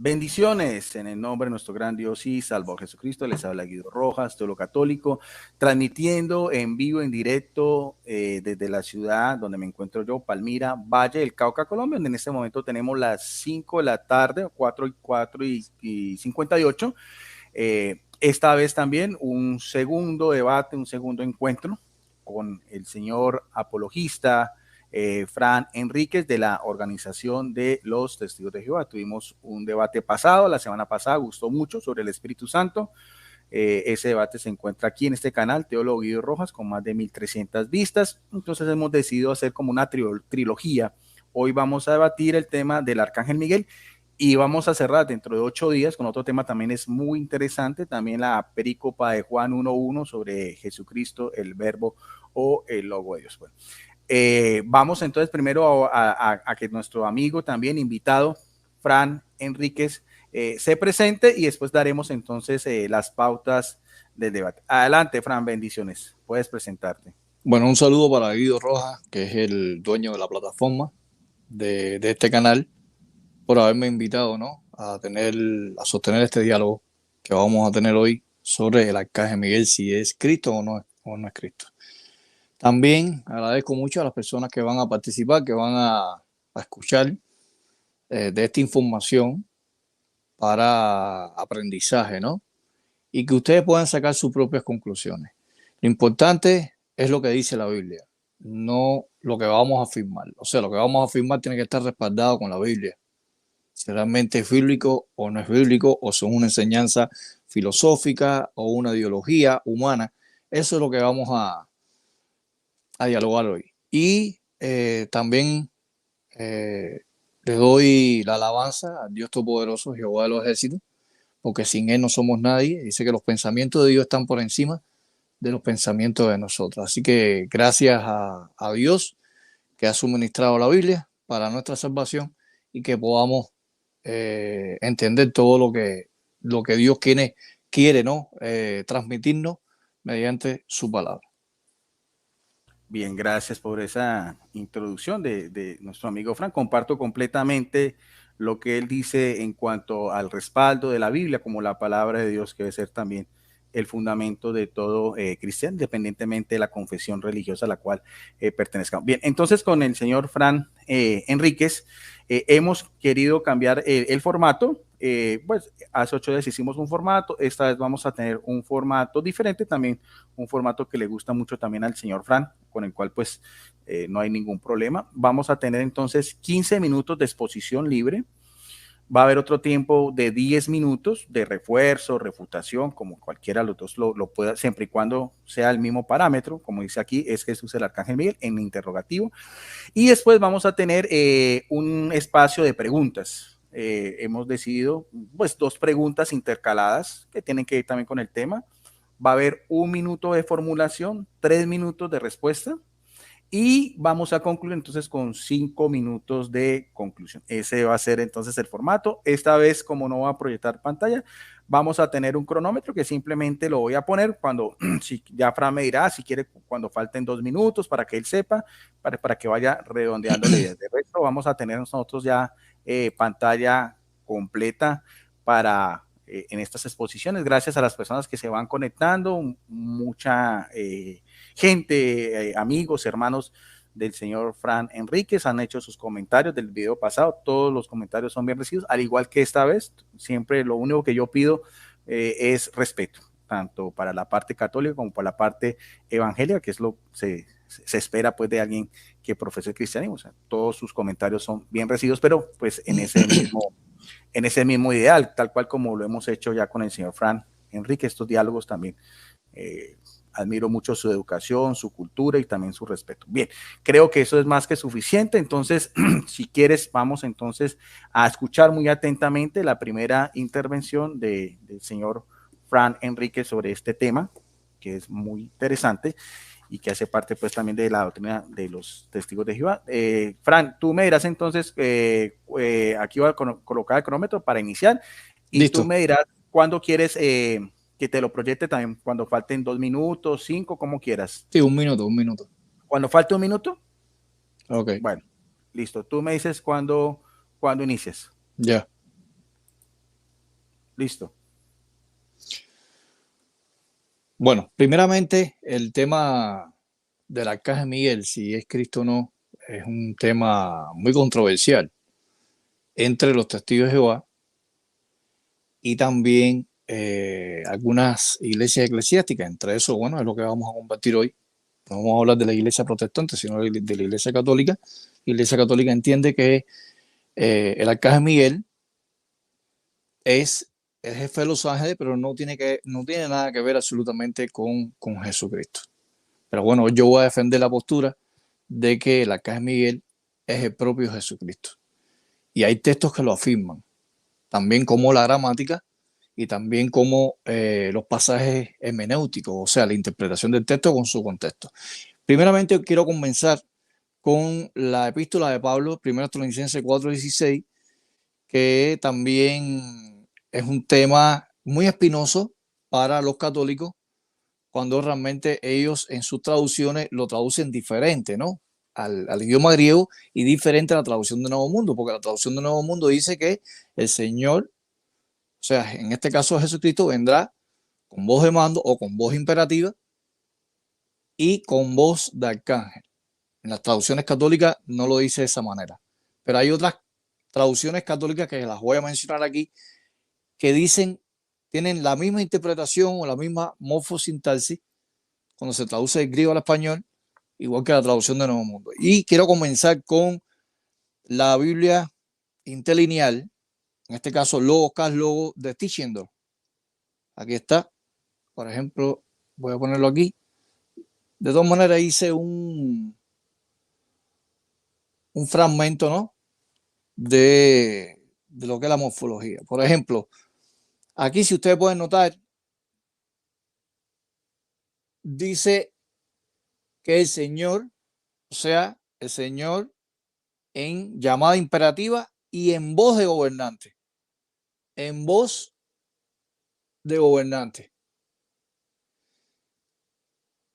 Bendiciones en el nombre de nuestro gran Dios y Salvador Jesucristo. Les habla Guido Rojas, teólogo católico, transmitiendo en vivo, en directo desde la ciudad donde me encuentro yo, Palmira, Valle del Cauca, Colombia, donde en este momento tenemos las 5 de la tarde, 4 y 58. Esta vez también un segundo debate, un segundo encuentro con el señor apologista Fran Enríquez de la Organización de los Testigos de Jehová. Tuvimos un debate pasado, la semana pasada, gustó mucho, sobre el Espíritu Santo. Ese debate se encuentra aquí en este canal, Teólogo Guido Rojas, con más de 1300 vistas. Entonces hemos decidido hacer como una trilogía. Hoy vamos a debatir el tema del Arcángel Miguel y vamos a cerrar dentro de 8 días con otro tema también es muy interesante, también la perícopa de Juan 1:1 sobre Jesucristo, el verbo o el logo de Dios. Bueno, vamos entonces primero a que nuestro amigo también invitado, Fran Enríquez, se presente y después daremos entonces las pautas del debate. Adelante, Fran, bendiciones. Puedes presentarte. Bueno, un saludo para Guido Rojas, que es el dueño de la plataforma de este canal, por haberme invitado, ¿no?, a sostener este diálogo que vamos a tener hoy sobre el Arcángel Miguel, si es Cristo o no es Cristo. También agradezco mucho a las personas que van a participar, que van a escuchar de esta información para aprendizaje, ¿no? Y que ustedes puedan sacar sus propias conclusiones. Lo importante es lo que dice la Biblia, no lo que vamos a afirmar. O sea, lo que vamos a afirmar tiene que estar respaldado con la Biblia. Si realmente es bíblico o no es bíblico, o son una enseñanza filosófica o una ideología humana. Eso es lo que vamos a dialogar hoy. Y también le doy la alabanza al Dios Todopoderoso, Jehová de los ejércitos, porque sin Él no somos nadie. Dice que los pensamientos de Dios están por encima de los pensamientos de nosotros. Así que gracias a Dios que ha suministrado la Biblia para nuestra salvación y que podamos entender todo lo que Dios quiere, ¿no?, transmitirnos mediante su palabra. Bien, gracias por esa introducción de nuestro amigo Fran. Comparto completamente lo que él dice en cuanto al respaldo de la Biblia como la palabra de Dios, que debe ser también el fundamento de todo cristiano, independientemente de la confesión religiosa a la cual pertenezcamos. Bien, entonces con el señor Fran Enríquez hemos querido cambiar el formato. Pues hace 8 días hicimos un formato, esta vez vamos a tener un formato diferente, también un formato que le gusta mucho también al señor Fran, con el cual pues no hay ningún problema. Vamos a tener entonces 15 minutos de exposición libre. Va a haber otro tiempo de 10 minutos de refuerzo, refutación, como cualquiera de los dos lo pueda, siempre y cuando sea el mismo parámetro, como dice aquí, es Jesús el Arcángel Miguel, en interrogativo. Y después vamos a tener un espacio de preguntas. Hemos decidido pues 2 preguntas intercaladas que tienen que ir también con el tema. Va a haber 1 minuto de formulación, 3 minutos de respuesta y vamos a concluir entonces con 5 minutos de conclusión. Ese va a ser entonces el formato. Esta vez, como no va a proyectar pantalla, vamos a tener un cronómetro que simplemente lo voy a poner cuando, si ya Fran me dirá, si quiere, cuando falten 2 minutos para que él sepa, para que vaya redondeando la idea. De resto, vamos a tener nosotros ya pantalla completa para en estas exposiciones. Gracias a las personas que se van conectando, mucha gente, amigos, hermanos del señor Fran Enríquez han hecho sus comentarios del video pasado. Todos los comentarios son bien recibidos, al igual que esta vez. Siempre lo único que yo pido es respeto, tanto para la parte católica como para la parte evangélica, que es lo que se espera pues de alguien que profese el cristianismo. O sea, todos sus comentarios son bien recibidos, pero pues en ese mismo ideal, tal cual como lo hemos hecho ya con el señor Fran Enríquez, estos diálogos también. Admiro mucho su educación, su cultura y también su respeto. Bien, creo que eso es más que suficiente. Entonces, si quieres, vamos entonces a escuchar muy atentamente la primera intervención del señor Fran Enríquez sobre este tema, que es muy interesante y que hace parte pues también de la doctrina de los testigos de Jehová. Fran, tú me dirás entonces, aquí voy a colocar el cronómetro para iniciar y tú Listo. me dirás cuándo quieres que te lo proyecte también, cuando falten 2 minutos, 5, como quieras. Sí, un minuto, un minuto. Cuando falte 1 minuto, Ok, bueno, listo. Tú me dices cuando inicias. ya. Listo. Bueno, primeramente el tema del arcángel Miguel, si es Cristo o no, es un tema muy controversial entre los testigos de Jehová y también algunas iglesias eclesiásticas. Entre eso, bueno, es lo que vamos a compartir hoy. No vamos a hablar de la iglesia protestante, sino de la iglesia católica. La iglesia católica entiende que el arcángel Miguel es el jefe de los ángeles, pero no tiene nada que ver absolutamente con Jesucristo. Pero bueno, yo voy a defender la postura de que el arcángel Miguel es el propio Jesucristo. Y hay textos que lo afirman, también como la gramática y también como los pasajes hermenéuticos, o sea, la interpretación del texto con su contexto. Primeramente, quiero comenzar con la epístola de Pablo, 1 Tesalonicenses 4:16, que también es un tema muy espinoso para los católicos, cuando realmente ellos en sus traducciones lo traducen diferente, ¿no? Al idioma griego y diferente a la traducción de Nuevo Mundo, porque la traducción de Nuevo Mundo dice que el Señor, o sea, en este caso Jesucristo, vendrá con voz de mando o con voz imperativa y con voz de arcángel. En las traducciones católicas no lo dice de esa manera, pero hay otras traducciones católicas que las voy a mencionar aquí que dicen, tienen la misma interpretación o la misma morfosintaxis cuando se traduce del griego al español, igual que la traducción de Nuevo Mundo. Y quiero comenzar con la Biblia interlineal, en este caso Logos Cas Logos de Tischendorf. Aquí está, por ejemplo, voy a ponerlo aquí. De todas maneras hice un fragmento, ¿no? De lo que es la morfología. Por ejemplo, aquí si ustedes pueden notar, dice que el Señor, o sea, el Señor en llamada imperativa y en voz de gobernante. En voz de gobernante.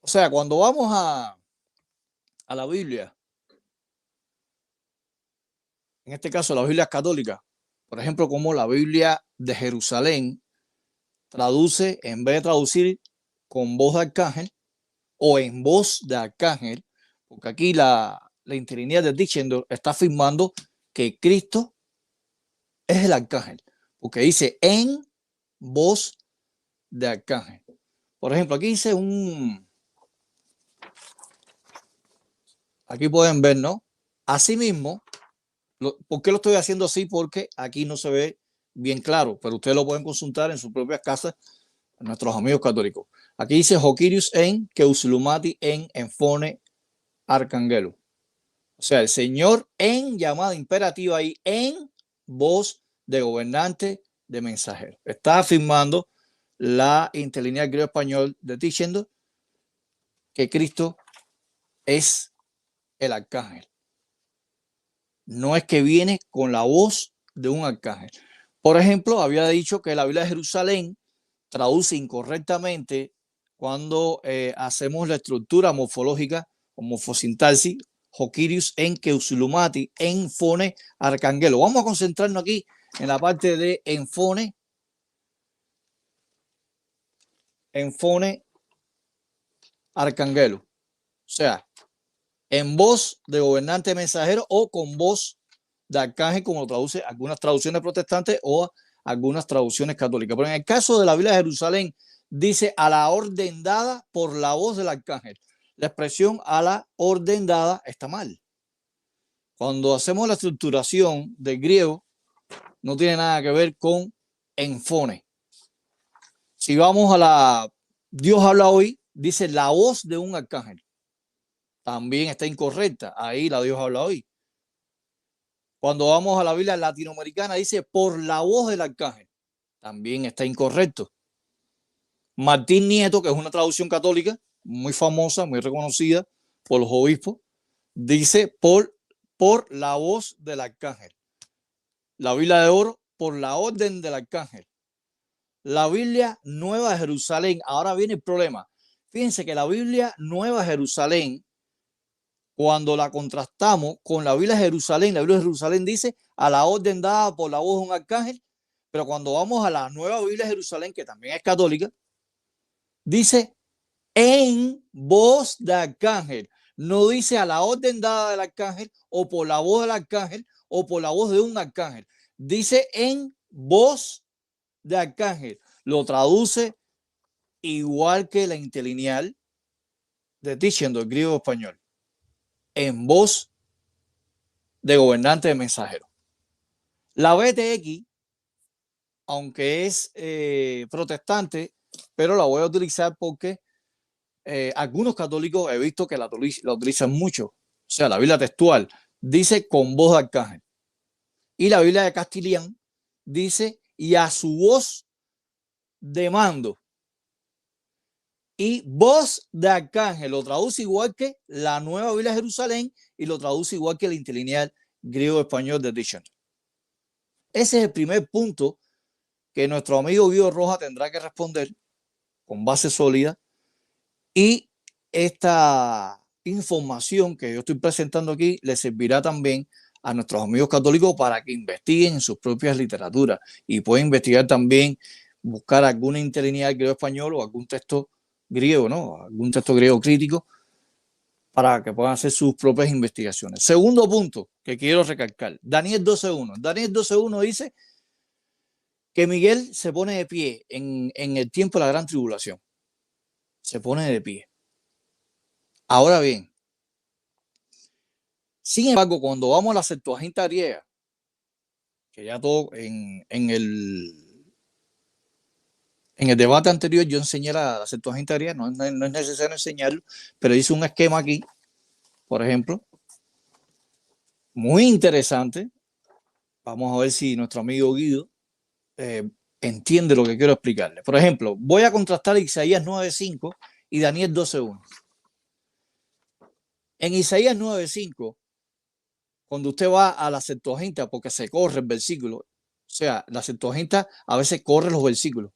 O sea, cuando vamos a la Biblia, en este caso la Biblia católica, por ejemplo, como la Biblia de Jerusalén traduce, en vez de traducir con voz de arcángel o en voz de arcángel, porque aquí la interinidad de Tischendorf está afirmando que Cristo es el arcángel, porque dice en voz de arcángel. Por ejemplo, aquí dice aquí pueden ver, ¿no? Asimismo, ¿por qué lo estoy haciendo así? Porque aquí no se ve bien claro, pero ustedes lo pueden consultar en sus propias casas, nuestros amigos católicos. Aquí dice Joquirius en Keuslumati en Enfone Arcangelo. O sea, el Señor en llamada imperativa y en voz de gobernante, de mensajero. Está afirmando la interlineal griego español de Tischendorf que Cristo es el arcángel. No es que viene con la voz de un arcángel. Por ejemplo, había dicho que la Biblia de Jerusalén traduce incorrectamente cuando hacemos la estructura morfológica o morfosintaxis, Joquirius en Keuslumati, enfone arcangelo. Vamos a concentrarnos aquí en la parte de enfone arcangelo. O sea, en voz de gobernante mensajero o con voz de arcángel, como lo traduce algunas traducciones protestantes o algunas traducciones católicas. Pero en el caso de la Biblia de Jerusalén, dice a la orden dada por la voz del arcángel. La expresión a la orden dada está mal. Cuando hacemos la estructuración del griego, no tiene nada que ver con enfone. Si vamos a la Dios habla hoy, dice la voz de un arcángel. También está incorrecta. Ahí la Dios habla hoy. Cuando vamos a la Biblia latinoamericana, dice por la voz del arcángel. También está incorrecto. Martín Nieto, que es una traducción católica muy famosa, muy reconocida por los obispos, dice por la voz del arcángel. La Biblia de Oro, por la orden del arcángel. La Biblia Nueva de Jerusalén, ahora viene el problema. Fíjense que la Biblia Nueva de Jerusalén, cuando la contrastamos con la Biblia de Jerusalén, la Biblia de Jerusalén dice a la orden dada por la voz de un arcángel, Pero cuando vamos a la Nueva Biblia de Jerusalén, que también es católica, dice en voz de arcángel. No dice a la orden dada del arcángel o por la voz del arcángel o por la voz de un arcángel. Dice en voz de arcángel. Lo traduce igual que la interlineal de diciendo el griego español. En voz de gobernante de mensajero. La BTX, aunque es protestante, pero la voy a utilizar porque algunos católicos he visto que la utilizan mucho. O sea, la Biblia textual dice con voz de arcángel. Y la Biblia de Castilian dice y a su voz de mando. Y voz de arcángel lo traduce igual que la Nueva Biblia de Jerusalén y lo traduce igual que el interlineal griego-español de Dictionary. Ese es el primer punto que nuestro amigo Guido Roja tendrá que responder con base sólida. Y esta información que yo estoy presentando aquí le servirá también a nuestros amigos católicos para que investiguen en sus propias literaturas y pueden investigar también, buscar alguna interlineal griego-español o algún texto griego, ¿no? Algún texto griego crítico para que puedan hacer sus propias investigaciones. Segundo punto que quiero recalcar, Daniel 12.1. Daniel 12.1 dice que Miguel se pone de pie en el tiempo de la gran tribulación. Se pone de pie. Ahora bien, sin embargo, cuando vamos a la Septuaginta griega, que ya todo en el debate anterior yo enseñé la Septuaginta griega, no es necesario enseñarlo, pero hice un esquema aquí, por ejemplo, muy interesante. Vamos a ver si nuestro amigo Guido entiende lo que quiero explicarle. Por ejemplo, voy a contrastar Isaías 9.5 y Daniel 12.1. En Isaías 9.5, cuando usted va a la Septuaginta, porque se corre el versículo, o sea, la Septuaginta a veces corre los versículos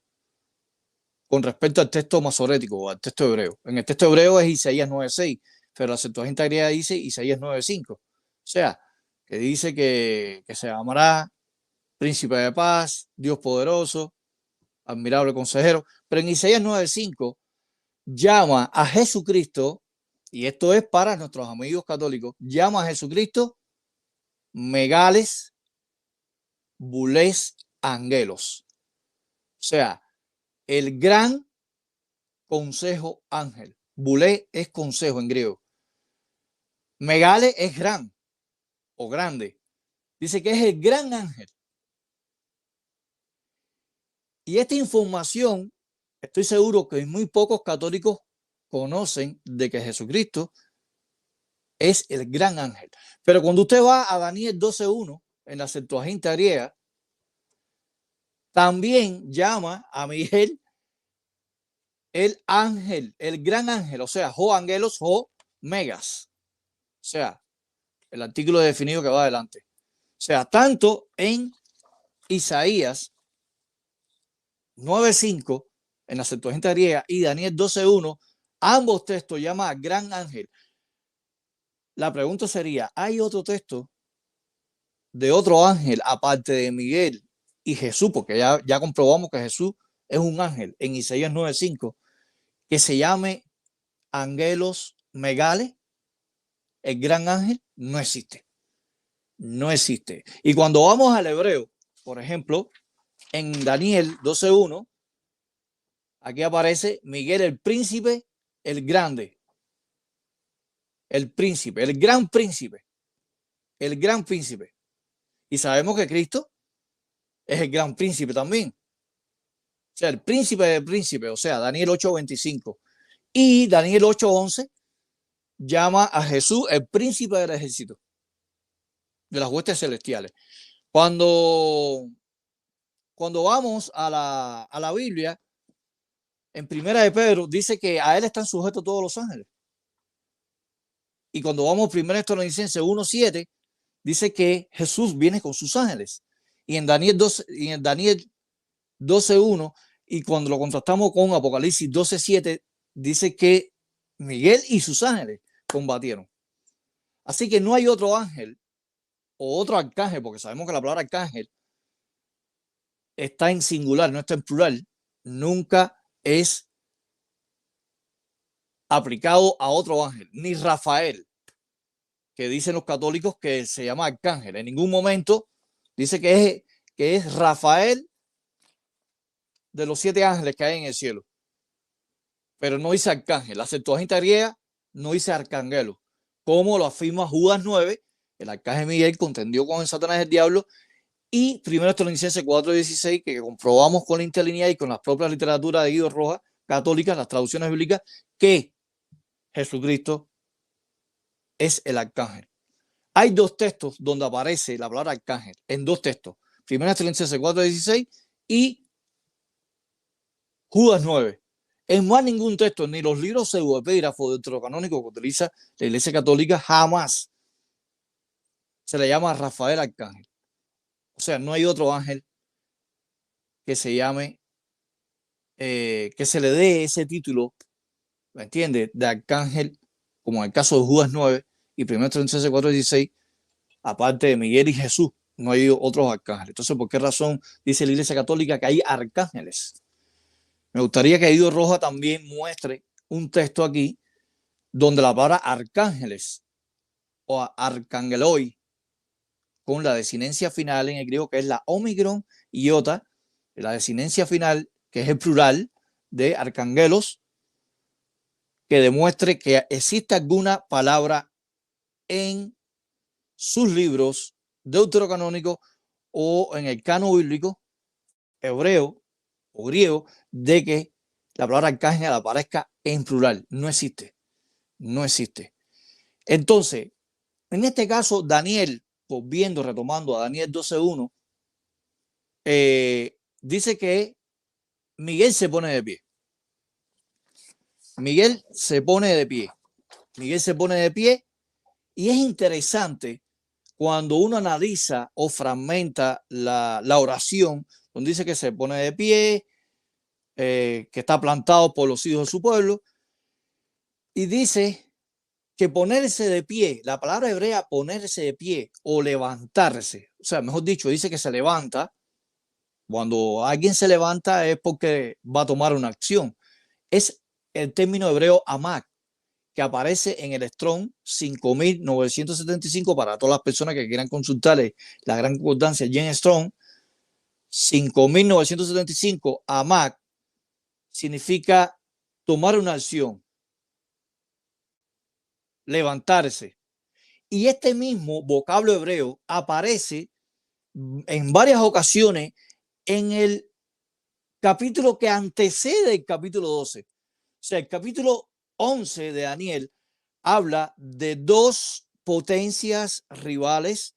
con respecto al texto masorético o al texto hebreo. En el texto hebreo es Isaías 9.6, pero la Septuaginta griega dice Isaías 9.5. O sea, que dice que se llamará Príncipe de Paz, Dios poderoso, admirable consejero. Pero en Isaías 9.5 llama a Jesucristo, y esto es para nuestros amigos católicos, llama a Jesucristo Megales, Bulés, Angelos. O sea, el gran consejo ángel. Bulé es consejo en griego. Megale es gran o grande. Dice que es el gran ángel. Y esta información, estoy seguro que muy pocos católicos conocen de que Jesucristo es el gran ángel. Pero cuando usted va a Daniel 12.1 en la Septuaginta griega, también llama a Miguel el ángel, el gran ángel, o sea, ho angelos, ho megas. O sea, el artículo definido que va adelante. O sea, tanto en Isaías 9.5 en la Septuaginta griega y Daniel 12.1, ambos textos llaman a gran ángel. La pregunta sería, ¿hay otro texto de otro ángel aparte de Miguel y Jesús? Porque ya comprobamos que Jesús es un ángel en Isaías 9.5, que se llame Angelos Megales, el gran ángel. No existe. No existe. Y cuando vamos al hebreo, por ejemplo, en Daniel 12.1, aquí aparece Miguel el príncipe, el grande, el príncipe, el gran príncipe, el gran príncipe. Y sabemos que Cristo es el gran príncipe también. O sea, el príncipe del príncipe, o sea, Daniel 8.25. Y Daniel 8.11 llama a Jesús el príncipe del ejército, de las huestes celestiales. Cuando vamos a la Biblia, en Primera de Pedro dice que a él están sujetos todos los ángeles. Y cuando vamos a Primera de Tesalonicenses 1.7, dice que Jesús viene con sus ángeles. Y en Daniel 12.1, y cuando lo contrastamos con Apocalipsis 12.7, dice que Miguel y sus ángeles combatieron. Así que no hay otro ángel o otro arcángel, porque sabemos que la palabra arcángel está en singular, no está en plural, nunca es aplicado a otro ángel, ni Rafael, que dicen los católicos que se llama arcángel. En ningún momento dice que es Rafael de los 7 ángeles que hay en el cielo, pero no dice arcángel. La Septuaginta griega no dice arcángelo, como lo afirma Judas 9, el arcángel Miguel contendió con el Satanás el diablo, y 1 Tesalonicenses 4:16, que comprobamos con la interlineal y con las propias literaturas de Guido Rojas, católicas, las traducciones bíblicas, que Jesucristo es el arcángel. Hay 2 textos donde aparece la palabra arcángel, en 2 textos, 1 Tesalonicenses 4:16 y Judas 9. En más ningún texto, ni los libros pseudoepígrafos deuterocanónicos que utiliza la Iglesia Católica, jamás se le llama Rafael arcángel. O sea, no hay otro ángel que se llame, que se le dé ese título, ¿me entiendes?, de arcángel, como en el caso de Judas 9 y 1 Tesalonicenses 4:16, aparte de Miguel y Jesús, no hay otros arcángeles. Entonces, ¿por qué razón dice la Iglesia Católica que hay arcángeles? Me gustaría que Guido Roja también muestre un texto aquí donde la palabra arcángeles o arcangeloi, con la desinencia final en el griego, que es la omicron iota, la desinencia final, que es el plural de arcangelos, que demuestre que existe alguna palabra en sus libros deuterocanónicos o en el canon bíblico hebreo o griego de que la palabra arcángel aparezca en plural. No existe, no existe. Entonces, en este caso, Daniel, volviendo, retomando a Daniel 12:1, dice que Miguel se pone de pie. Miguel se pone de pie. Miguel se pone de pie, y es interesante cuando uno analiza o fragmenta la oración, donde dice que se pone de pie, que está plantado por los hijos de su pueblo, y dice que ponerse de pie, la palabra hebrea ponerse de pie o levantarse, o sea, mejor dicho, dice que se levanta. Cuando alguien se levanta es porque va a tomar una acción. Es el término hebreo amak, que aparece en el Strong 5975, para todas las personas que quieran consultarle la gran concordancia. James Strong 5975, amak, significa tomar una acción, levantarse. Y este mismo vocablo hebreo aparece en varias ocasiones en el capítulo que antecede el capítulo 12. O sea, el capítulo 11 de Daniel habla de 2 potencias rivales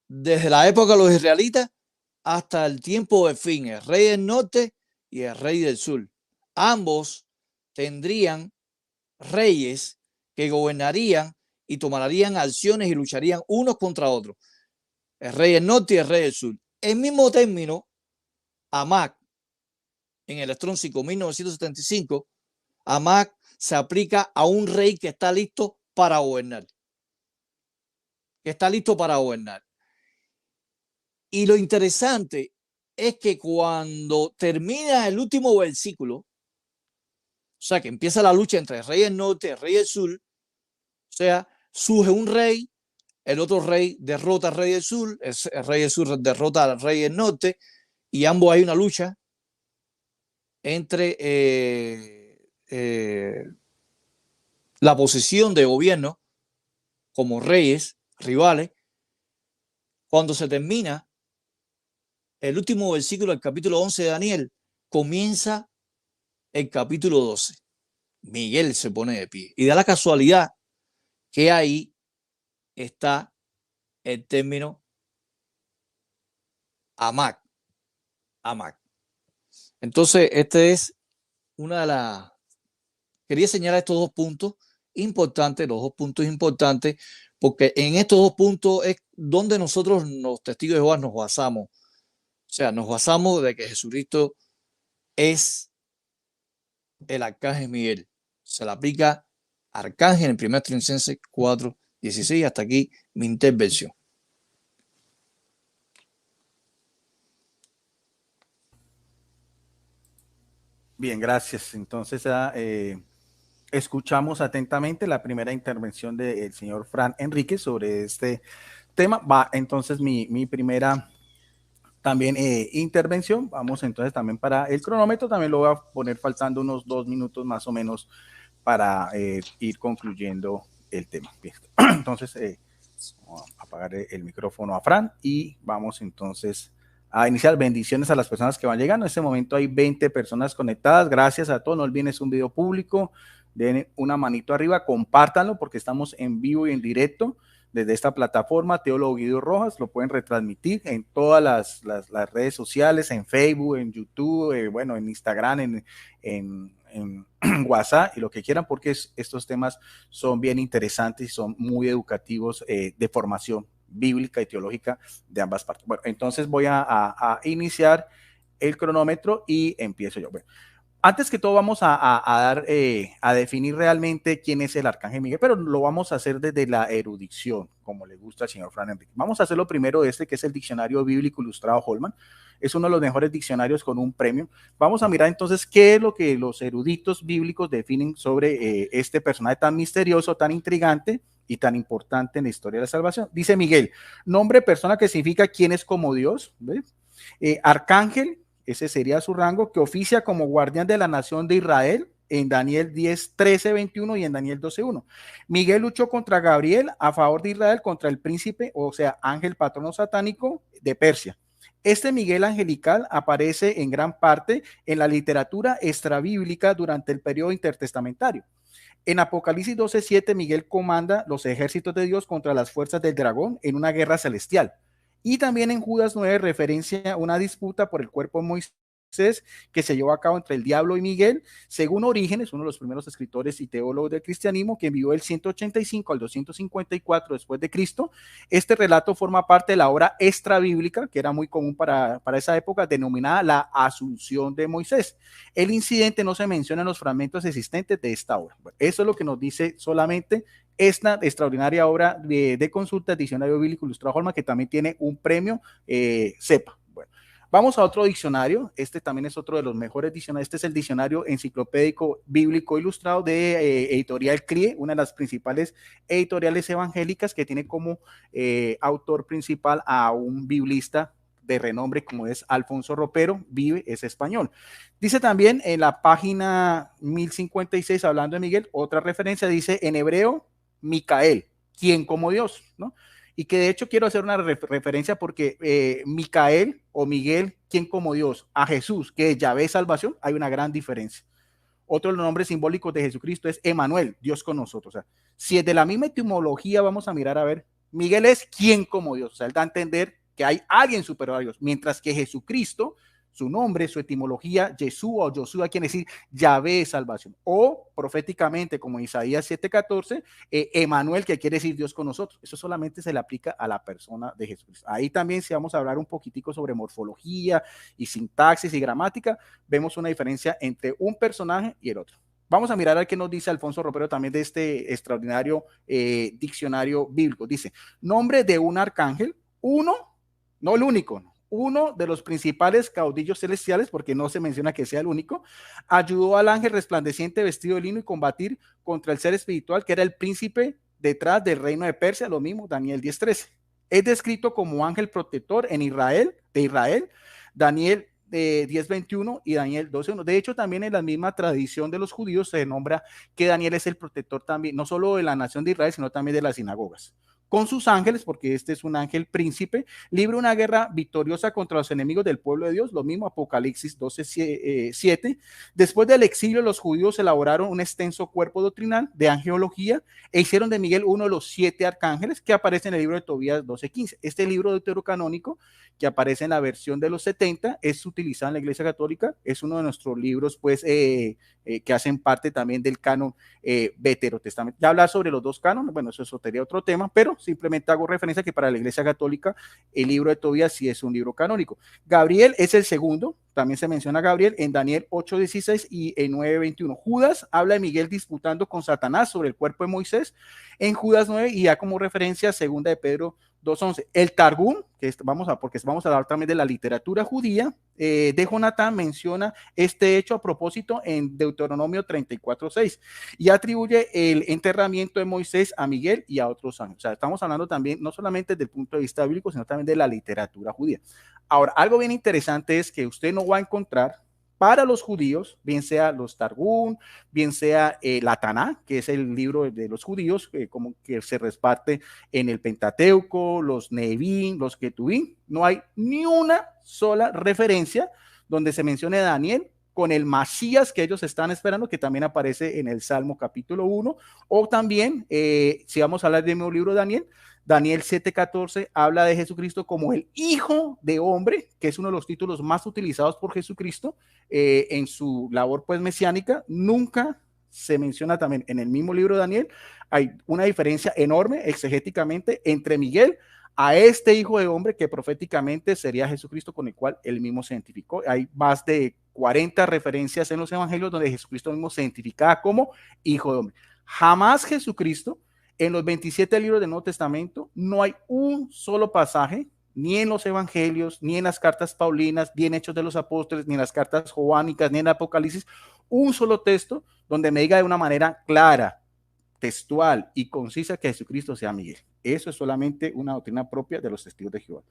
desde la época de los israelitas hasta el tiempo del fin, el rey del norte y el rey del sur. Ambos tendrían reyes que gobernarían y tomarían acciones y lucharían unos contra otros, el rey del norte y el rey del sur. El mismo término, amak, en el Strong 5975, amak se aplica a un rey que está listo para gobernar. Que está listo para gobernar. Y lo interesante es que cuando termina el último versículo, o sea, que empieza la lucha entre el rey del norte y el rey del sur, o sea, surge un rey, el otro rey derrota al rey del sur, el rey del sur derrota al rey del norte, y ambos hay una lucha entre la posición de gobierno como reyes rivales. Cuando se termina el último versículo del capítulo 11 de Daniel, comienza el capítulo 12. Miguel se pone de pie. Y da la casualidad que ahí está el término amak. Amak. Entonces, este es una de las... Quería señalar estos 2 puntos importantes, los 2 puntos importantes, porque en estos 2 puntos es donde nosotros, los testigos de Jehová, nos basamos. O sea, nos basamos de que Jesucristo es el arcángel Miguel. Se le aplica arcángel en 1 Tesalonicenses 4:16. Hasta aquí mi intervención. Bien, gracias. Entonces, escuchamos atentamente la primera intervención del señor Fran Enrique sobre este tema. Va entonces mi primera también intervención. Vamos entonces también para el cronómetro. También lo voy a poner faltando unos 2 minutos más o menos para ir concluyendo el tema. Bien. Entonces, vamos a apagar el micrófono a Fran y vamos entonces a iniciar. Bendiciones a las personas que van llegando. En este momento hay 20 personas conectadas. Gracias a todos. No olviden, es un video público. Den una manito arriba, compártanlo porque estamos en vivo y en directo desde esta plataforma, Teólogo Guido Rojas. Lo pueden retransmitir en todas las redes sociales, en Facebook, en YouTube, bueno, en Instagram, en WhatsApp y lo que quieran, porque estos temas son bien interesantes y son muy educativos de formación bíblica y teológica de ambas partes. Bueno, entonces voy a iniciar el cronómetro y empiezo yo. Bueno, antes que todo vamos a definir realmente quién es el Arcángel Miguel, pero lo vamos a hacer desde la erudición, como le gusta al señor Fran Enrique. Vamos a hacerlo primero que es el Diccionario Bíblico Ilustrado Holman. Es uno de los mejores diccionarios con un premio. Vamos a mirar entonces qué es lo que los eruditos bíblicos definen sobre este personaje tan misterioso, tan intrigante y tan importante en la historia de la salvación. Dice Miguel, nombre, persona que significa quién es como Dios. Arcángel, ese sería su rango, que oficia como guardián de la nación de Israel en Daniel 10, 13, 21 y en Daniel 12, 1. Miguel luchó contra Gabriel a favor de Israel contra el príncipe, o sea, ángel patrono satánico de Persia. Este Miguel angelical aparece en gran parte en la literatura extrabíblica durante el periodo intertestamentario. En Apocalipsis 12, 7, Miguel comanda los ejércitos de Dios contra las fuerzas del dragón en una guerra celestial. Y también en Judas 9 referencia a una disputa por el cuerpo de Moisés que se llevó a cabo entre el diablo y Miguel, según Orígenes, uno de los primeros escritores y teólogos del cristianismo, que envió el 185 al 254 después de Cristo. Este relato forma parte de la obra extrabíblica, que era muy común para esa época, denominada la Asunción de Moisés. El incidente no se menciona en los fragmentos existentes de esta obra. Bueno, eso es lo que nos dice solamente esta extraordinaria obra de consulta, Diccionario Bíblico Ilustrado Holman, que también tiene un premio CEPA. Bueno, vamos a otro diccionario. Este también es otro de los mejores diccionarios. Este es el Diccionario Enciclopédico Bíblico Ilustrado de Editorial CRIE, una de las principales editoriales evangélicas que tiene como autor principal a un biblista de renombre como es Alfonso Ropero, vive, es español. Dice también en la página 1056, hablando de Miguel, otra referencia, dice en hebreo, Micael, quien como Dios, ¿no? Y que de hecho quiero hacer una referencia porque Micael o Miguel, quien como Dios, a Jesús, que es Yahvé salvación, hay una gran diferencia. Otro de los nombres simbólicos de Jesucristo es Emanuel, Dios con nosotros. O sea, si es de la misma etimología, vamos a mirar a ver, Miguel es quien como Dios, o sea, él da a entender que hay alguien superior a Dios, mientras que Jesucristo, su nombre, su etimología, Yeshua o Josué, quiere decir Yahvé salvación, o proféticamente como Isaías 7:14, Emanuel, que quiere decir Dios con nosotros. Eso solamente se le aplica a la persona de Jesucristo. Ahí también, si vamos a hablar un poquitico sobre morfología y sintaxis y gramática, vemos una diferencia entre un personaje y el otro. Vamos a mirar a qué nos dice Alfonso Ropero también de este extraordinario diccionario bíblico. Dice, nombre de un arcángel, uno, no el único, uno de los principales caudillos celestiales, porque no se menciona que sea el único, ayudó al ángel resplandeciente vestido de lino y combatir contra el ser espiritual que era el príncipe detrás del reino de Persia, lo mismo, Daniel 10:13. Es descrito como ángel protector en Israel, de Israel, Daniel 10:21 y Daniel 12:1. De hecho, también en la misma tradición de los judíos se nombra que Daniel es el protector también, no solo de la nación de Israel, sino también de las sinagogas. Con sus ángeles, porque este es un ángel príncipe, libra una guerra victoriosa contra los enemigos del pueblo de Dios, lo mismo Apocalipsis 12:7. Después del exilio, los judíos elaboraron un extenso cuerpo doctrinal de angeología e hicieron de Miguel uno de los 7 arcángeles que aparece en el libro de Tobías 12:15. Este libro deuterocanónico, que aparece en la versión de los 70, es utilizado en la Iglesia Católica, es uno de nuestros libros, pues, que hacen parte también del canon veterotestamento. Ya hablar sobre los dos cánones, bueno, eso sería otro tema, pero simplemente hago referencia que para la Iglesia Católica el libro de Tobías sí es un libro canónico. Gabriel es el segundo, también se menciona a Gabriel en Daniel 8:16 y en 9:21. Judas habla de Miguel disputando con Satanás sobre el cuerpo de Moisés en Judas 9 y ya como referencia segunda de Pedro 2:11. El Targum, porque vamos a hablar también de la literatura judía, de Jonatán menciona este hecho a propósito en Deuteronomio 34:6 y atribuye el enterramiento de Moisés a Miguel y a otros ángeles. O sea, estamos hablando también no solamente desde el punto de vista bíblico, sino también de la literatura judía. Ahora, algo bien interesante es que usted no va a encontrar para los judíos, bien sea los Targum, bien sea la Taná, que es el libro de los judíos, como que se reparte en el Pentateuco, los Nevi'im, los Ketuvim, no hay ni una sola referencia donde se mencione a Daniel con el Masías que ellos están esperando, que también aparece en el Salmo capítulo 1, o también, si vamos a hablar del mismo libro de Daniel, Daniel 7:14 habla de Jesucristo como el Hijo de Hombre, que es uno de los títulos más utilizados por Jesucristo en su labor pues mesiánica. Nunca se menciona también en el mismo libro de Daniel. Hay una diferencia enorme exegéticamente entre Miguel a este Hijo de Hombre que proféticamente sería Jesucristo, con el cual él mismo se identificó. Hay más de 40 referencias en los evangelios donde Jesucristo mismo se identificaba como Hijo de Hombre. Jamás Jesucristo, en los 27 libros del Nuevo Testamento, no hay un solo pasaje, ni en los evangelios, ni en las cartas paulinas, ni en Hechos de los Apóstoles, ni en las cartas joánicas, ni en el Apocalipsis, un solo texto donde me diga de una manera clara, textual y concisa que Jesucristo sea Miguel. Eso es solamente una doctrina propia de los testigos de Jehová.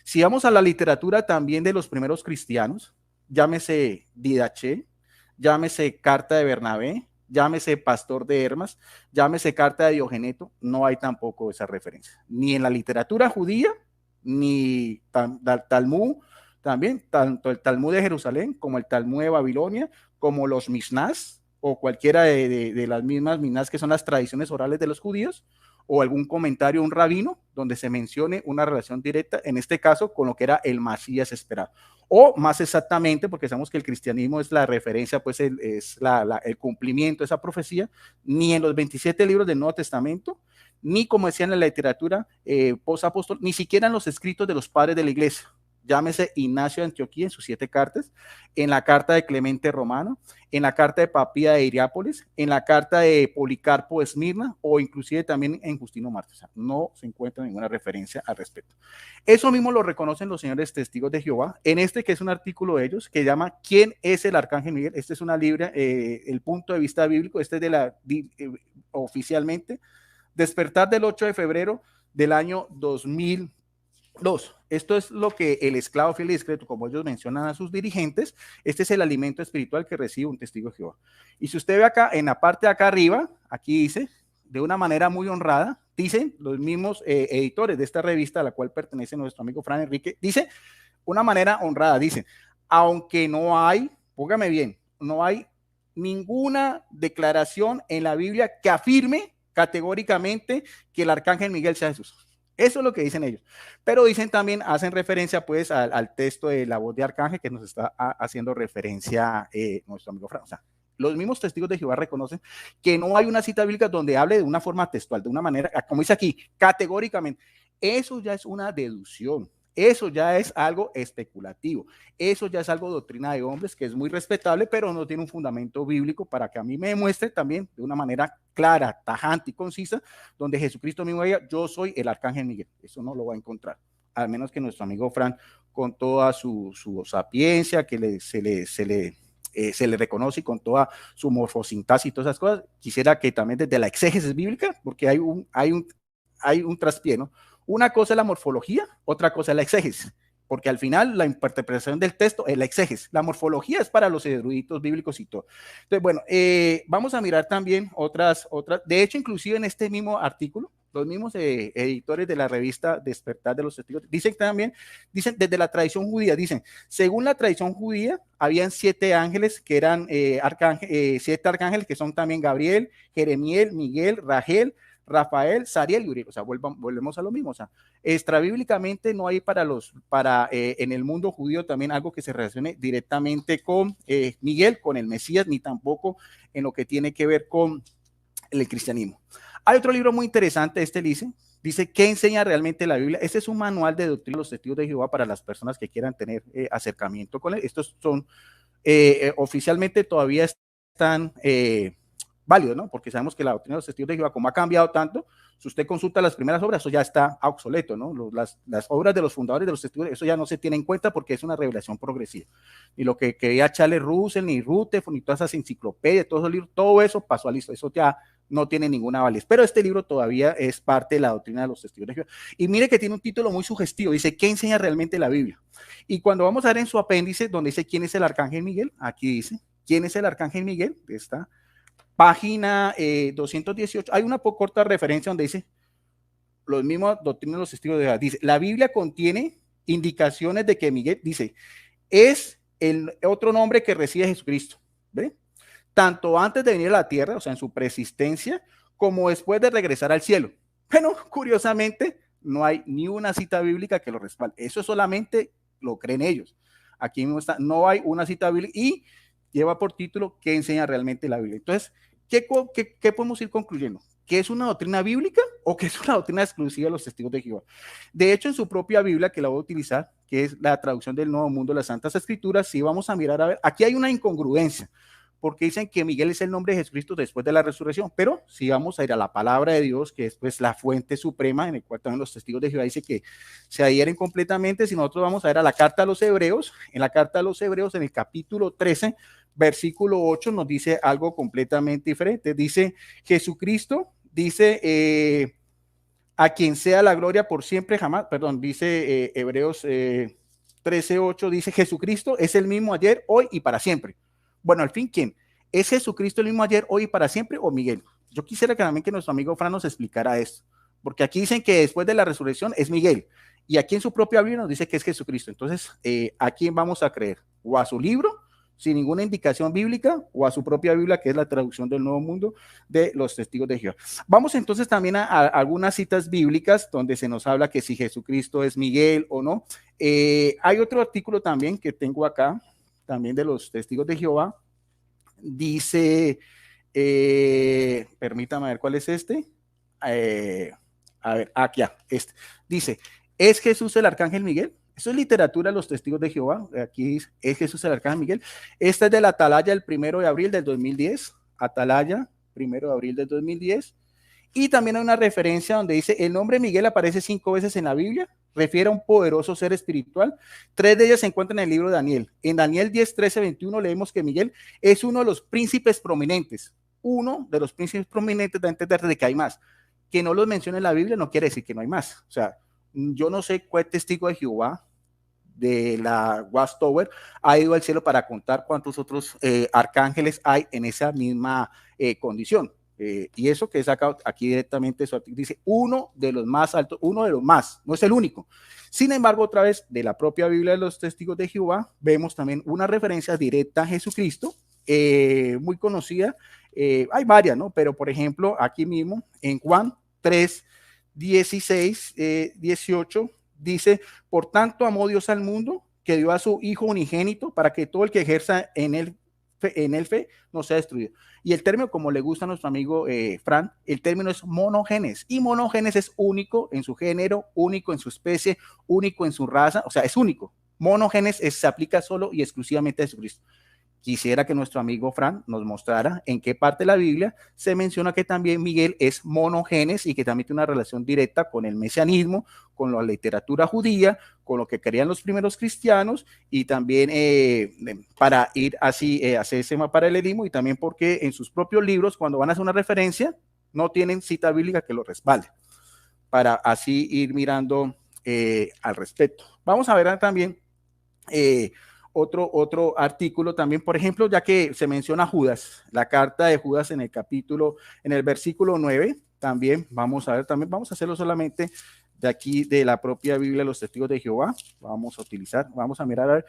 Si vamos a la literatura también de los primeros cristianos, llámese Didache, llámese Carta de Bernabé, llámese Pastor de Hermas, llámese Carta de Diogeneto, no hay tampoco esa referencia. Ni en la literatura judía, ni Talmud, también, tanto el Talmud de Jerusalén como el Talmud de Babilonia, como los Mishnás, o cualquiera de las mismas Mishnás que son las tradiciones orales de los judíos, o algún comentario, un rabino, donde se mencione una relación directa, en este caso, con lo que era el Masías esperado. O más exactamente, porque sabemos que el cristianismo es la referencia, pues es el cumplimiento de esa profecía, ni en los 27 libros del Nuevo Testamento, ni como decían en la literatura post-apóstol, ni siquiera en los escritos de los padres de la iglesia. Llámese Ignacio de Antioquía en sus 7 cartas, en la carta de Clemente Romano, en la carta de Papía de Hierápolis, en la carta de Policarpo de Esmirna o inclusive también en Justino Mártir. O sea, no se encuentra ninguna referencia al respecto. Eso mismo lo reconocen los señores testigos de Jehová, en este que es un artículo de ellos que llama ¿Quién es el Arcángel Miguel? Este es una libra, el punto de vista bíblico, este es de la oficialmente, Despertar del 8 de febrero del año 2002. Esto es lo que el esclavo fiel y discreto, como ellos mencionan a sus dirigentes, este es el alimento espiritual que recibe un testigo de Jehová. Y si usted ve acá, en la parte de acá arriba, aquí dice, de una manera muy honrada, dicen los mismos editores de esta revista a la cual pertenece nuestro amigo Fran Enrique, dice, una manera honrada, dicen, aunque no hay, póngame bien, no hay ninguna declaración en la Biblia que afirme categóricamente que el arcángel Miguel sea Jesús. Eso es lo que dicen ellos. Pero dicen también, hacen referencia pues al texto de la voz de Arcángel que nos está haciendo referencia nuestro amigo Fran. O sea, los mismos testigos de Jehová reconocen que no hay una cita bíblica donde hable de una forma textual, de una manera, como dice aquí, categóricamente. Eso ya es una deducción. Eso ya es algo especulativo. Eso ya es algo doctrina de hombres que es muy respetable, pero no tiene un fundamento bíblico para que a mí me demuestre también de una manera clara, tajante y concisa, donde Jesucristo mismo diga, yo soy el arcángel Miguel. Eso no lo va a encontrar, al menos que nuestro amigo Fran, con toda su sapiencia, que se le reconoce y con toda su morfosintaxis y todas esas cosas, quisiera que también desde la exégesis bíblica, porque hay un traspié, ¿no? Una cosa es la morfología, otra cosa es la exégesis, porque al final la interpretación del texto es la exégesis. La morfología es para los eruditos bíblicos y todo. Entonces, bueno, vamos a mirar también otras. De hecho, inclusive en este mismo artículo, los mismos editores de la revista Despertar de los Testigos dicen también, dicen desde la tradición judía, dicen, según la tradición judía, habían 7 ángeles que eran 7 arcángeles que son también Gabriel, Jeremiel, Miguel, Rachel, Rafael, Sariel y Uriel. O sea, volvemos a lo mismo. O sea, extrabíblicamente no hay en el mundo judío también algo que se relacione directamente con Miguel, con el Mesías, ni tampoco en lo que tiene que ver con el cristianismo. Hay otro libro muy interesante, dice, Dice, ¿qué enseña realmente la Biblia? Este es un manual de doctrina de los testigos de Jehová para las personas que quieran tener acercamiento con él. Estos son oficialmente todavía están válidos, ¿no? Porque sabemos que la doctrina de los testigos de Jehová, como ha cambiado tanto, si usted consulta las primeras obras, eso ya está obsoleto, ¿no? Las obras de los fundadores de los testigos, eso ya no se tiene en cuenta porque es una revelación progresiva. Ni lo que quería Charles Russell, ni Rutherford, ni todas esas enciclopedias, todos esos libros, todo eso pasó a listo, eso ya no tiene ninguna validez. Pero este libro todavía es parte de la doctrina de los testigos de Jehová. Y mire que tiene un título muy sugestivo, dice, ¿qué enseña realmente la Biblia? Y cuando vamos a ver en su apéndice, donde dice quién es el arcángel Miguel, aquí dice, ¿quién es el arcángel Miguel? Esta página 218, hay una corta referencia donde dice, los mismos doctrinas de los testigos de Jehová, dice, la Biblia contiene indicaciones de que Miguel, dice, es el otro nombre que recibe Jesucristo, ¿ve? Tanto antes de venir a la tierra, o sea, en su preexistencia, como después de regresar al cielo. Pero, curiosamente, no hay ni una cita bíblica que lo respalde. Eso solamente lo creen ellos. Aquí mismo está, no hay una cita bíblica y lleva por título ¿qué enseña realmente la Biblia? Entonces, ¿qué podemos ir concluyendo? ¿Que es una doctrina bíblica o que es una doctrina exclusiva de los testigos de Jehová? De hecho, en su propia Biblia, que la voy a utilizar, que es la traducción del Nuevo Mundo de las Santas Escrituras, si vamos a mirar, a ver, aquí hay una incongruencia, porque dicen que Miguel es el nombre de Jesucristo después de la resurrección, pero si vamos a ir a la palabra de Dios, que es pues la fuente suprema, en el cual también los testigos de Jehová dicen que se adhieren completamente, si nosotros vamos a ir a la carta a los Hebreos, en la carta a los Hebreos, en el capítulo 13, versículo 8, nos dice algo completamente diferente. Dice Jesucristo, dice a quien sea la gloria por siempre, jamás, perdón, dice Hebreos 13:8, dice Jesucristo es el mismo ayer, hoy y para siempre. Bueno, al fin, ¿quién? ¿Es Jesucristo el mismo ayer, hoy y para siempre o Miguel? Yo quisiera que también que nuestro amigo Fran nos explicara esto, porque aquí dicen que después de la resurrección es Miguel, y aquí en su propia Biblia nos dice que es Jesucristo. Entonces, ¿a quién vamos a creer? ¿O a su libro, sin ninguna indicación bíblica, o a su propia Biblia, que es la traducción del Nuevo Mundo de los testigos de Jehová? Vamos entonces también a algunas citas bíblicas donde se nos habla que si Jesucristo es Miguel o no. Hay otro artículo también que tengo acá, también de los testigos de Jehová. Dice, permítame ver cuál es este. A ver, aquí ya, este. Dice, ¿es Jesús el arcángel Miguel? Eso es literatura de los testigos de Jehová. Aquí dice, ¿es Jesús el arcángel Miguel? Esta es de la Atalaya el 1 de abril del 2010. Atalaya, 1 de abril del 2010. Y también hay una referencia donde dice, el nombre Miguel aparece 5 veces en la Biblia, refiere a un poderoso ser espiritual. 3 de ellas se encuentran en el libro de Daniel. En Daniel 10, 13, 21 leemos que Miguel es uno de los príncipes prominentes. Uno de los príncipes prominentes, da a entender de que hay más. Que no los menciona en la Biblia no quiere decir que no hay más. O sea, yo no sé cuál testigo de Jehová de la Watchtower ha ido al cielo para contar cuántos otros arcángeles hay en esa misma condición. Y eso que he sacado aquí directamente, eso dice uno de los más altos, uno de los más, no es el único. Sin embargo, otra vez, de la propia Biblia de los testigos de Jehová, vemos también una referencia directa a Jesucristo, muy conocida. Hay varias, ¿no? Pero, por ejemplo, aquí mismo, en Juan 3, 16, 18, dice, por tanto amó Dios al mundo, que dio a su Hijo unigénito, para que todo el que ejerza en él fe no sea destruido. Y el término, como le gusta a nuestro amigo Fran, el término es monogenes. Y monogenes es único en su género, único en su especie, único en su raza, o sea, es único. Monogenes se aplica solo y exclusivamente a Jesucristo. Quisiera que nuestro amigo Fran nos mostrara en qué parte de la Biblia se menciona que también Miguel es monogenes y que también tiene una relación directa con el mesianismo, con la literatura judía, con lo que querían los primeros cristianos y también para ir así, hacer ese paralelismo y también porque en sus propios libros, cuando van a hacer una referencia, no tienen cita bíblica que lo respalde, para así ir mirando al respecto. Vamos a ver también otro artículo también, por ejemplo, ya que se menciona Judas, la carta de Judas en el capítulo, en el versículo 9, también vamos a ver, también vamos a hacerlo solamente de aquí, de la propia Biblia de los Testigos de Jehová, vamos a utilizar, vamos a mirar, a ver,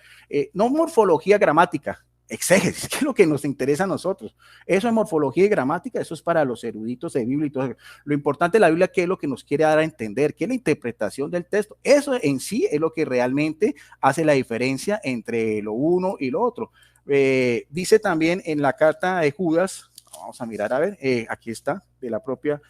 no morfología gramática, exégesis, que es lo que nos interesa a nosotros. Eso es morfología y gramática, eso es para los eruditos de Biblia y todo eso. Lo importante de la Biblia, ¿qué es lo que nos quiere dar a entender? ¿Qué es la interpretación del texto? Eso en sí es lo que realmente hace la diferencia entre lo uno y lo otro. Dice también en la carta de Judas, vamos a mirar a ver, aquí está, de la propia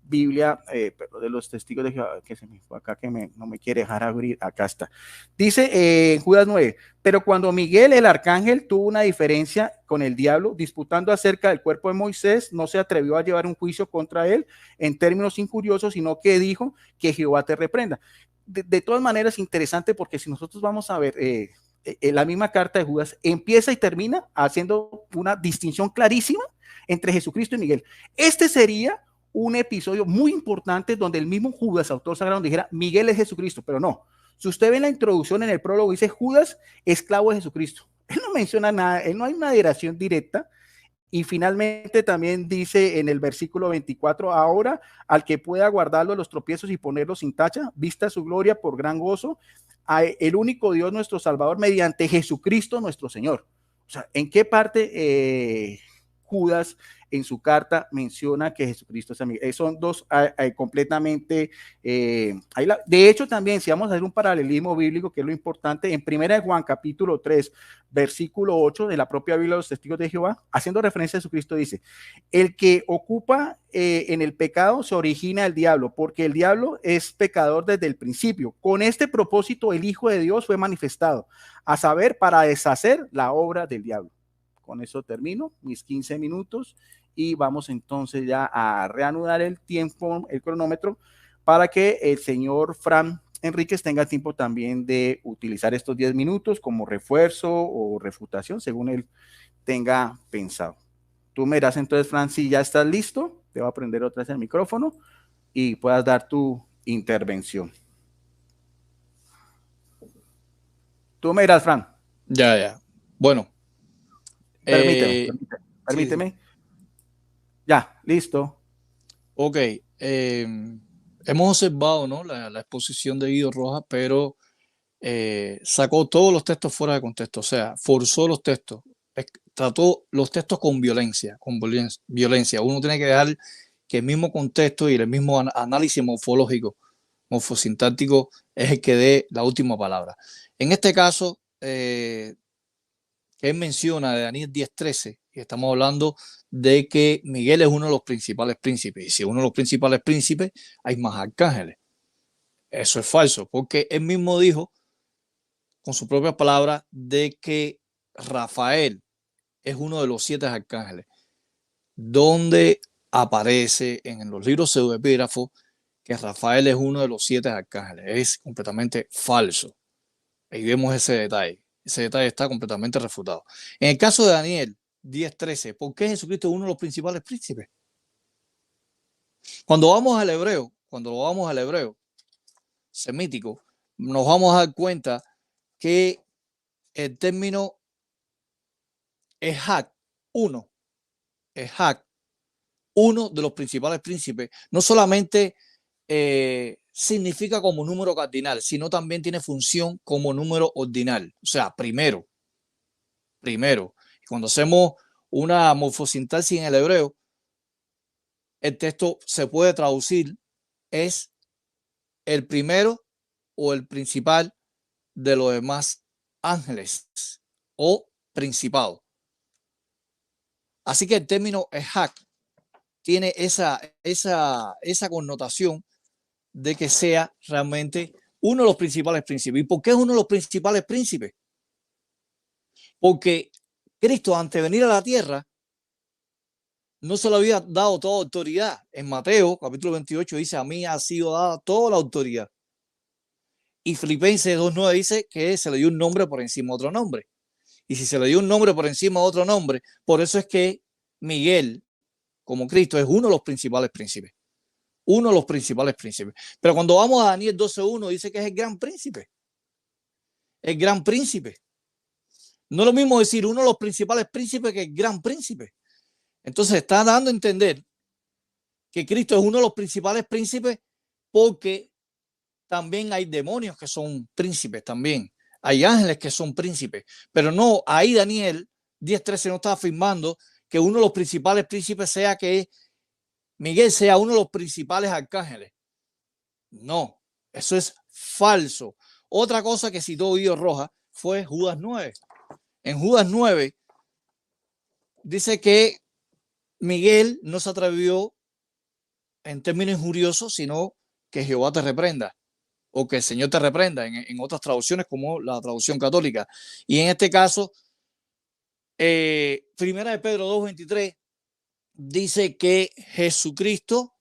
Biblia, pero de los testigos de Jehová, que se me fue acá, que no me quiere dejar abrir, acá está. Dice Judas 9, pero cuando Miguel el arcángel tuvo una diferencia con el diablo, disputando acerca del cuerpo de Moisés, no se atrevió a llevar un juicio contra él en términos injuriosos, sino que dijo que Jehová te reprenda. De todas maneras, interesante, porque si nosotros vamos a ver la misma carta de Judas, empieza y termina haciendo una distinción clarísima entre Jesucristo y Miguel. Este sería un episodio muy importante donde el mismo Judas, autor sagrado, dijera Miguel es Jesucristo, pero no. Si usted ve en la introducción, en el prólogo, dice Judas, esclavo de Jesucristo. Él no menciona nada, él no hay una dirección directa. Y finalmente también dice en el versículo 24, ahora al que pueda guardarlo de los tropiezos y ponerlo sin tacha, vista su gloria por gran gozo, el único Dios nuestro Salvador mediante Jesucristo nuestro Señor. O sea, ¿en qué parte Judas en su carta menciona que Jesucristo es amigo? Son dos completamente, de hecho también, si vamos a hacer un paralelismo bíblico, que es lo importante, en primera de Juan capítulo 3, versículo 8 de la propia Biblia de los Testigos de Jehová, haciendo referencia a Jesucristo, dice, el que ocupa en el pecado se origina el diablo, porque el diablo es pecador desde el principio. Con este propósito el Hijo de Dios fue manifestado, a saber, para deshacer la obra del diablo. Con eso termino mis 15 minutos y vamos entonces ya a reanudar el tiempo, el cronómetro, para que el señor Fran Enríquez tenga tiempo también de utilizar estos 10 minutos como refuerzo o refutación, según él tenga pensado. Tú me dirás entonces, Fran, si ya estás listo, te voy a prender otra vez el micrófono y puedas dar tu intervención. Tú me dirás, Fran. Ya. Bueno. Permíteme. Sí. Ya, listo. Ok. Hemos observado, ¿no?, la exposición de Guido Rojas, pero sacó todos los textos fuera de contexto, o sea, forzó los textos, trató los textos con violencia, violencia. Uno tiene que dejar que el mismo contexto y el mismo análisis morfológico, morfosintáctico, es el que dé la última palabra. En este caso, que él menciona de Daniel 10:13, y estamos hablando de que Miguel es uno de los principales príncipes, y si uno de los principales príncipes, hay más arcángeles. Eso es falso, porque él mismo dijo, con sus propias palabras, de que Rafael es uno de los 7 arcángeles, donde aparece en los libros pseudoepígrafos que Rafael es uno de los 7 arcángeles. Es completamente falso. Ahí vemos ese detalle. Ese detalle está completamente refutado. En el caso de Daniel 10:13, ¿por qué Jesucristo es uno de los principales príncipes? Cuando vamos al hebreo semítico, nos vamos a dar cuenta que el término Ejak, uno de los principales príncipes, no solamente significa como número cardinal, sino también tiene función como número ordinal, o sea, primero. Cuando hacemos una morfosintaxis en el hebreo, el texto se puede traducir, es el primero o el principal de los demás ángeles o principado. Así que el término Ejak tiene esa connotación de que sea realmente uno de los principales príncipes. ¿Y por qué es uno de los principales príncipes? Porque Cristo, antes de venir a la tierra, no se le había dado toda autoridad. En Mateo, capítulo 28, dice, a mí ha sido dada toda la autoridad. Y Filipenses 2:9 dice que se le dio un nombre por encima de otro nombre. Y si se le dio un nombre por encima de otro nombre, por eso es que Miguel, como Cristo, es uno de los principales príncipes. Uno de los principales príncipes. Pero cuando vamos a Daniel 12:1, dice que es el gran príncipe. El gran príncipe. No es lo mismo decir uno de los principales príncipes que el gran príncipe. Entonces está dando a entender que Cristo es uno de los principales príncipes, porque también hay demonios que son príncipes también. Hay ángeles que son príncipes. Pero no, ahí Daniel 10:13 no está afirmando que uno de los principales príncipes sea que Miguel sea uno de los principales arcángeles. No, eso es falso. Otra cosa que citó Guido Rojas fue Judas 9. En Judas 9 dice que Miguel no se atrevió en términos injuriosos, sino que Jehová te reprenda o que el Señor te reprenda en otras traducciones como la traducción católica. Y en este caso, Primera de Pedro 2:23 dice que Jesucristo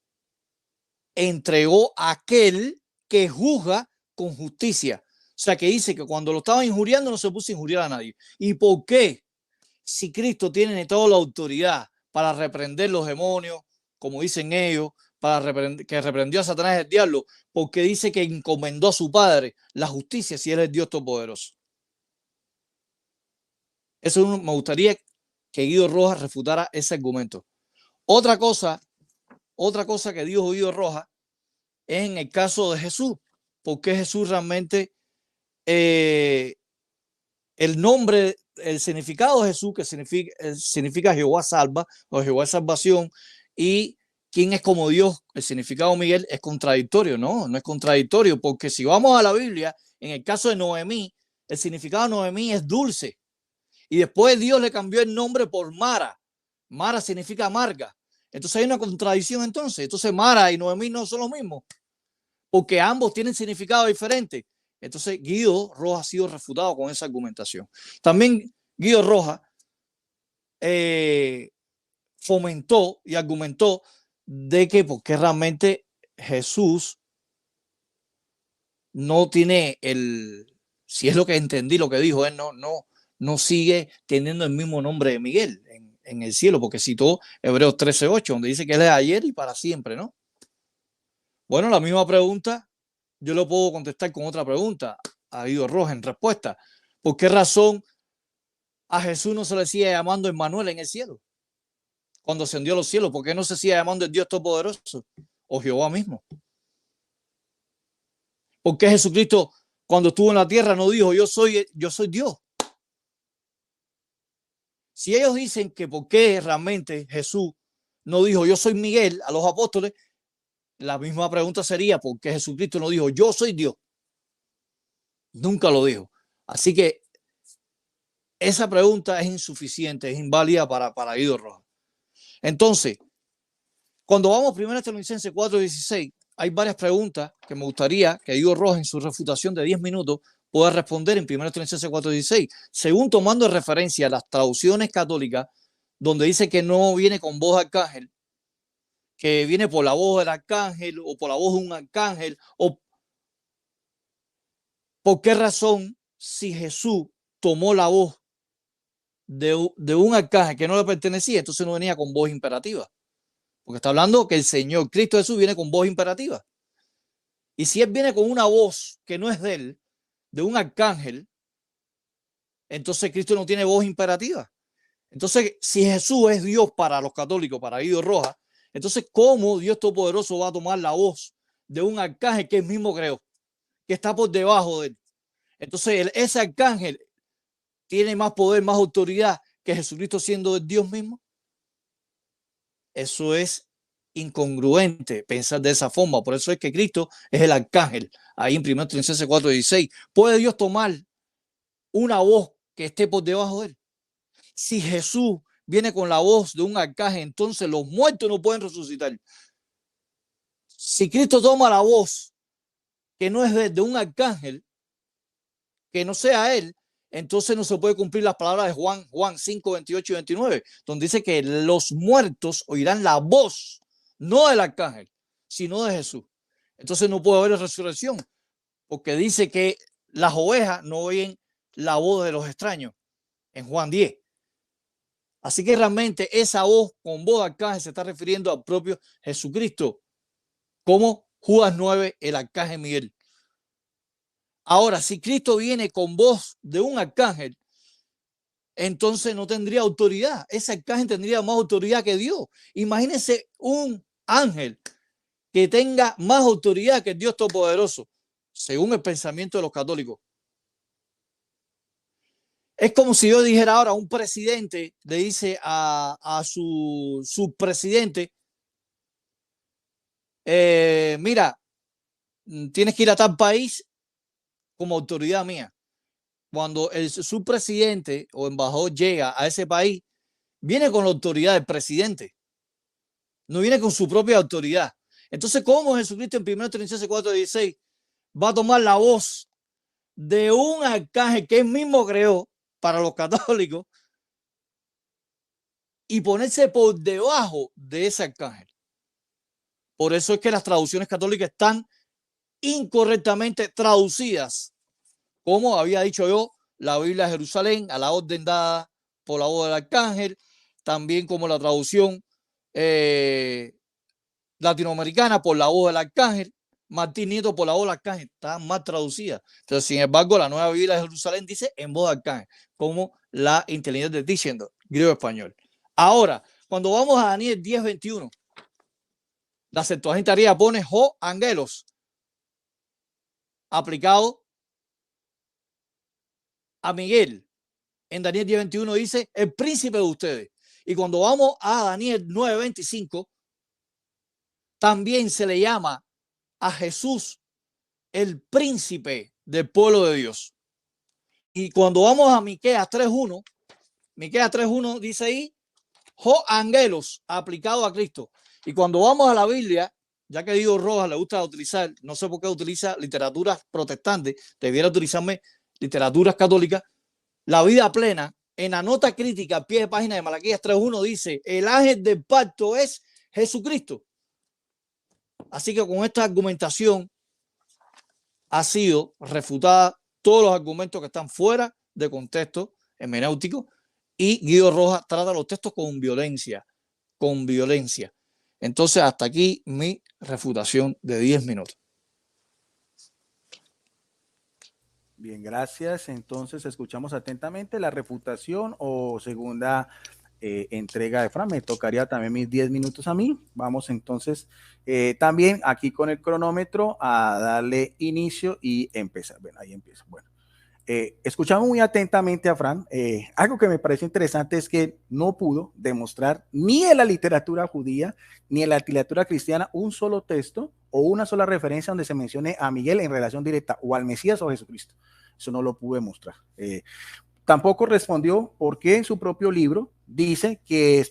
entregó a aquel que juzga con justicia. O sea, que dice que cuando lo estaba injuriando no se puso a injuriar a nadie. ¿Y por qué? Si Cristo tiene toda la autoridad para reprender los demonios, como dicen ellos, que reprendió a Satanás el diablo, porque dice que encomendó a su Padre la justicia si él es Dios Todopoderoso. Eso me gustaría que Guido Rojas refutara ese argumento. Otra cosa que dijo Guido Rojas es en el caso de Jesús, porque Jesús realmente, el nombre, el significado de Jesús, que significa Jehová salva o Jehová salvación, y quién es como Dios, el significado Miguel, es contradictorio. No es contradictorio, porque si vamos a la Biblia, en el caso de Noemí, el significado de Noemí es dulce, y después Dios le cambió el nombre por Mara. Mara significa amarga. Entonces hay una contradicción entonces. Entonces Mara y Noemí no son lo mismo, porque ambos tienen significado diferente. Entonces Guido Rojas ha sido refutado con esa argumentación. También Guido Rojas fomentó y argumentó de que porque realmente Jesús no tiene si es lo que entendí lo que dijo, él no sigue teniendo el mismo nombre de Miguel en el cielo, porque citó Hebreos 13:8, donde dice que él es ayer y para siempre, ¿no? Bueno, la misma pregunta yo lo puedo contestar con otra pregunta a Guido Rojas en respuesta. ¿Por qué razón a Jesús no se le sigue llamando Emmanuel en el cielo? Cuando ascendió a los cielos, ¿por qué no se sigue llamando el Dios Todopoderoso o Jehová mismo? ¿Por qué Jesucristo, cuando estuvo en la tierra, no dijo yo soy Dios? Si ellos dicen que por qué realmente Jesús no dijo yo soy Miguel a los apóstoles, la misma pregunta sería ¿por qué Jesucristo no dijo yo soy Dios? Nunca lo dijo. Así que esa pregunta es insuficiente, es inválida para Guido Rojas. Entonces, cuando vamos a 1 Tesalonicenses 4:16, hay varias preguntas que me gustaría que Guido Rojas en su refutación de 10 minutos pueda responder en 1 Tesalonicenses 4:16, según tomando referencia a las traducciones católicas, donde dice que no viene con voz de arcángel, que viene por la voz del arcángel o por la voz de un arcángel, o por qué razón si Jesús tomó la voz de un arcángel que no le pertenecía, entonces no venía con voz imperativa, porque está hablando que el Señor Cristo Jesús viene con voz imperativa. Y si él viene con una voz que no es de él, de un arcángel, entonces Cristo no tiene voz imperativa. Entonces, si Jesús es Dios para los católicos, para Guido Rojas, entonces, ¿cómo Dios Todopoderoso va a tomar la voz de un arcángel que él mismo creó, que está por debajo de él? Entonces, ese arcángel tiene más poder, más autoridad que Jesucristo siendo Dios mismo. Eso es incongruente pensar de esa forma. Por eso es que Cristo es el arcángel. Ahí en 1 Tesalonicenses 4:16, ¿puede Dios tomar una voz que esté por debajo de él? Si Jesús viene con la voz de un arcángel, entonces los muertos no pueden resucitar. Si Cristo toma la voz que no es de un arcángel, que no sea él, entonces no se puede cumplir las palabras de Juan 5, 28 y 29, donde dice que los muertos oirán la voz, no del arcángel, sino de Jesús. Entonces no puede haber resurrección, porque dice que las ovejas no oyen la voz de los extraños en Juan 10. Así que realmente esa voz con voz de arcángel se está refiriendo al propio Jesucristo, como Judas 9, el arcángel Miguel. Ahora, si Cristo viene con voz de un arcángel, entonces no tendría autoridad. Ese arcángel tendría más autoridad que Dios. Imagínense un ángel que tenga más autoridad que el Dios Todopoderoso, según el pensamiento de los católicos. Es como si yo dijera ahora, un presidente le dice a su subpresidente, mira, tienes que ir a tal país como autoridad mía. Cuando el subpresidente o embajador llega a ese país, viene con la autoridad del presidente, no viene con su propia autoridad. Entonces, ¿cómo Jesucristo en 1 Tesalonicenses 4:16 va a tomar la voz de un arcángel que él mismo creó para los católicos y ponerse por debajo de ese arcángel? Por eso es que las traducciones católicas están incorrectamente traducidas. Como había dicho yo, la Biblia de Jerusalén, a la orden dada por la voz del arcángel, también como la traducción latinoamericana por la voz del arcángel, Martín Nieto por la voz del arcángel, está mal traducida. Entonces, sin embargo, la nueva Biblia de Jerusalén dice en voz de arcángel, como la inteligencia de diciendo, griego-español. Ahora, cuando vamos a Daniel 10:21, la Septuaginta pone ho angelos, aplicado a Miguel. En Daniel 10:21 dice el príncipe de ustedes. Y cuando vamos a Daniel 9:25, también se le llama a Jesús el príncipe del pueblo de Dios. Y cuando vamos a Miqueas 3:1 dice ahí ho angelos, aplicado a Cristo. Y cuando vamos a la Biblia, ya que Guido Rojas le gusta utilizar, no sé por qué utiliza literaturas protestantes, debiera utilizarme literaturas católicas, la vida plena, en la nota crítica a pie de página de Malaquías 3:1 dice, el ángel del pacto es Jesucristo. Así que con esta argumentación ha sido refutada todos los argumentos que están fuera de contexto hermenéutico, y Guido Rojas trata los textos con violencia. Entonces, hasta aquí mi refutación de 10 minutos. Bien, gracias. Entonces, escuchamos atentamente la refutación o segunda entrega de Fran. Me tocaría también mis 10 minutos a mí. Vamos entonces también aquí con el cronómetro a darle inicio y empezar. Bueno, ahí empieza. Bueno, escuchamos muy atentamente a Fran. Algo que me pareció interesante es que no pudo demostrar ni en la literatura judía ni en la literatura cristiana un solo texto o una sola referencia donde se mencione a Miguel en relación directa o al Mesías o a Jesucristo. Eso no lo pude mostrar. Tampoco respondió por qué en su propio libro dice que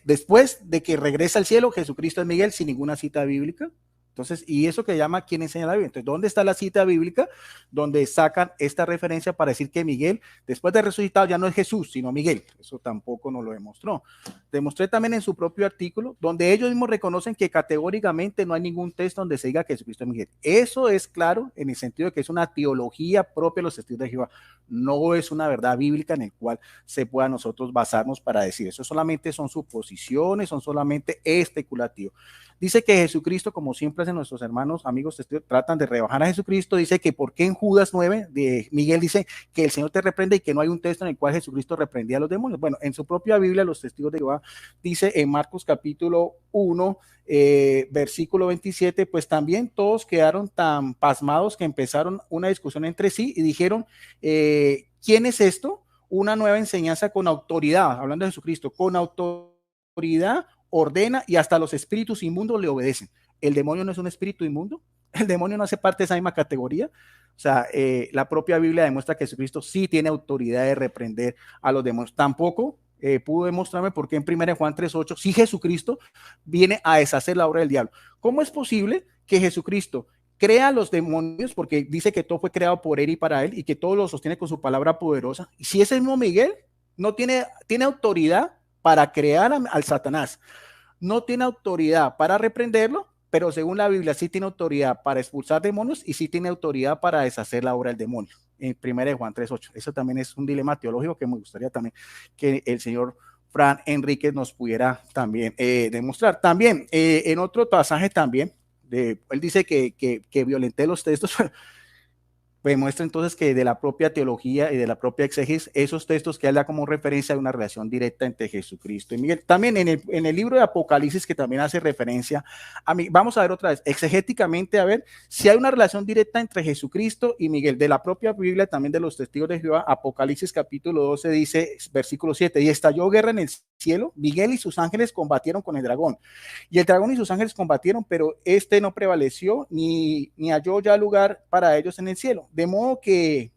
después de que regresa al cielo, Jesucristo es Miguel sin ninguna cita bíblica. Entonces, y eso que llama quién enseña la Biblia. Entonces, ¿dónde está la cita bíblica donde sacan esta referencia para decir que Miguel, después de resucitado, ya no es Jesús, sino Miguel? Eso tampoco nos lo demostró. Demostré también en su propio artículo, donde ellos mismos reconocen que categóricamente no hay ningún texto donde se diga que Jesucristo es Miguel. Eso es claro en el sentido de que es una teología propia de los testigos de Jehová. No es una verdad bíblica en el cual se pueda nosotros basarnos para decir eso. Solamente son suposiciones, son solamente especulativos. Dice que Jesucristo, como siempre hacen nuestros hermanos, amigos testigos, tratan de rebajar a Jesucristo. Dice que porque en Judas 9, Miguel dice que el Señor te reprende y que no hay un texto en el cual Jesucristo reprendía a los demonios. Bueno, en su propia Biblia, los testigos de Jehová, dice en Marcos capítulo 1, versículo 27, pues también todos quedaron tan pasmados que empezaron una discusión entre sí y dijeron, ¿quién es esto? Una nueva enseñanza con autoridad, hablando de Jesucristo, con autoridad ordena y hasta los espíritus inmundos le obedecen. ¿El demonio no es un espíritu inmundo? ¿El demonio no hace parte de esa misma categoría? O sea, la propia Biblia demuestra que Jesucristo sí tiene autoridad de reprender a los demonios. Tampoco pudo demostrarme por qué en 1 Juan 3:8 sí Jesucristo viene a deshacer la obra del diablo. ¿Cómo es posible que Jesucristo crea los demonios? Porque dice que todo fue creado por él y para él y que todo lo sostiene con su palabra poderosa. Y si ese mismo Miguel no tiene autoridad para crear al Satanás, no tiene autoridad para reprenderlo, pero según la Biblia sí tiene autoridad para expulsar demonios y sí tiene autoridad para deshacer la obra del demonio, en 1 Juan 3:8. Eso también es un dilema teológico que me gustaría también que el señor Fran Enríquez nos pudiera también demostrar. También en otro pasaje también, él dice que violenté los textos, demuestra entonces que de la propia teología y de la propia exégesis, esos textos que él da como referencia de una relación directa entre Jesucristo y Miguel. También en el libro de Apocalipsis, que también hace referencia a mí, vamos a ver otra vez, exegéticamente, a ver si hay una relación directa entre Jesucristo y Miguel. De la propia Biblia, también de los testigos de Jehová, Apocalipsis capítulo 12 dice, versículo 7, y estalló guerra en el cielo, Miguel y sus ángeles combatieron con el dragón, y el dragón y sus ángeles combatieron, pero este no prevaleció, ni halló ya lugar para ellos en el cielo. De modo que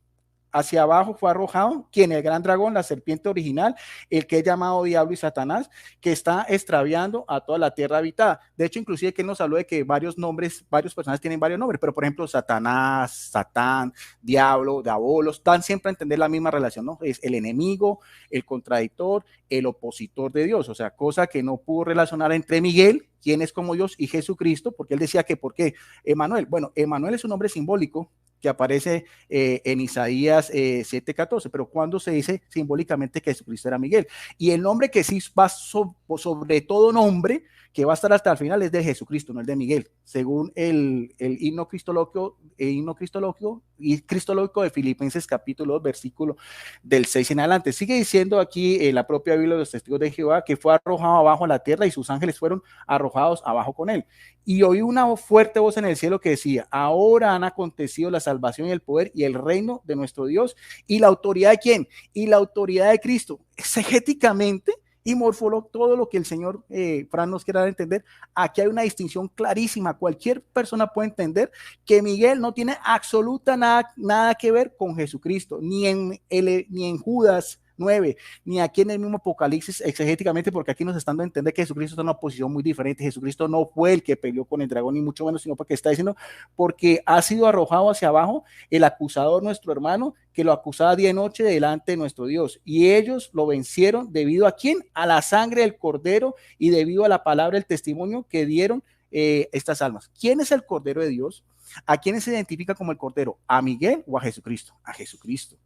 hacia abajo fue arrojado, quien el gran dragón, la serpiente original, el que es llamado Diablo y Satanás, que está extraviando a toda la tierra habitada. De hecho, inclusive que él nos habló de que varios nombres, varios personajes tienen varios nombres, pero por ejemplo, Satanás, Satán, Diablo, Diabolos, dan siempre a entender la misma relación, ¿no? Es el enemigo, el contradictor, el opositor de Dios, o sea, cosa que no pudo relacionar entre Miguel, quien es como Dios, y Jesucristo, porque él decía que, ¿por qué? Emanuel, bueno, Emanuel es un nombre simbólico que aparece en Isaías 7:14, pero cuando se dice simbólicamente que Jesucristo era Miguel. Y el nombre que sí va sobre todo nombre, que va a estar hasta el final, es de Jesucristo, no el de Miguel, según el himno cristológico y cristológico de Filipenses capítulo 2, versículo del 6 en adelante. Sigue diciendo aquí en la propia Biblia de los Testigos de Jehová que fue arrojado abajo a la tierra y sus ángeles fueron arrojados abajo con él. Y oí una fuerte voz en el cielo que decía, ahora han acontecido la salvación y el poder y el reino de nuestro Dios y la autoridad de ¿quién? Y la autoridad de Cristo. Exegéticamente y morfólogo, todo lo que el señor Fran nos quiera entender, aquí hay una distinción clarísima. Cualquier persona puede entender que Miguel no tiene absoluta nada que ver con Jesucristo, ni en Judas 9, ni aquí en el mismo Apocalipsis exegéticamente, porque aquí nos están dando a entender que Jesucristo está en una posición muy diferente. Jesucristo no fue el que peleó con el dragón, ni mucho menos, sino porque está diciendo, porque ha sido arrojado hacia abajo el acusador, nuestro hermano, que lo acusaba día y noche delante de nuestro Dios. Y ellos lo vencieron debido a ¿quién? A la sangre del Cordero y debido a la palabra del testimonio que dieron estas almas. ¿Quién es el Cordero de Dios? ¿A quién se identifica como el Cordero? ¿A Miguel o a Jesucristo? A Jesucristo.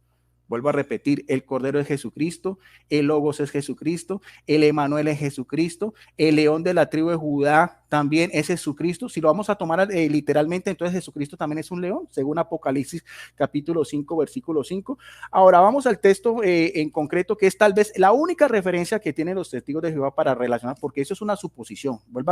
Vuelvo a repetir, el Cordero es Jesucristo, el Logos es Jesucristo, el Emanuel es Jesucristo, el León de la tribu de Judá también es Jesucristo. Si lo vamos a tomar literalmente, entonces Jesucristo también es un león, según Apocalipsis capítulo 5, versículo 5. Ahora vamos al texto en concreto, que es tal vez la única referencia que tienen los testigos de Jehová para relacionar, porque eso es una suposición. Vuelvo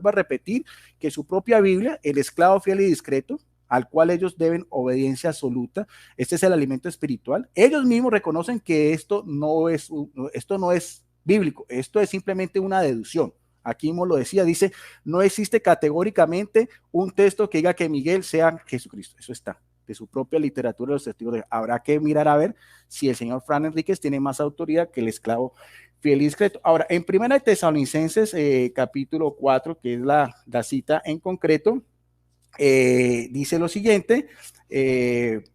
a repetir que su propia Biblia, el esclavo fiel y discreto, al cual ellos deben obediencia absoluta. Este es el alimento espiritual. Ellos mismos reconocen que esto no es bíblico, esto es simplemente una deducción. Aquí mismo lo decía, dice, no existe categóricamente un texto que diga que Miguel sea Jesucristo. Eso está de su propia literatura de los testigos. Habrá que mirar a ver si el señor Fran Enríquez tiene más autoridad que el esclavo fiel y discreto. Ahora, en Primera de Tesalonicenses, capítulo 4, que es la cita en concreto, dice lo siguiente,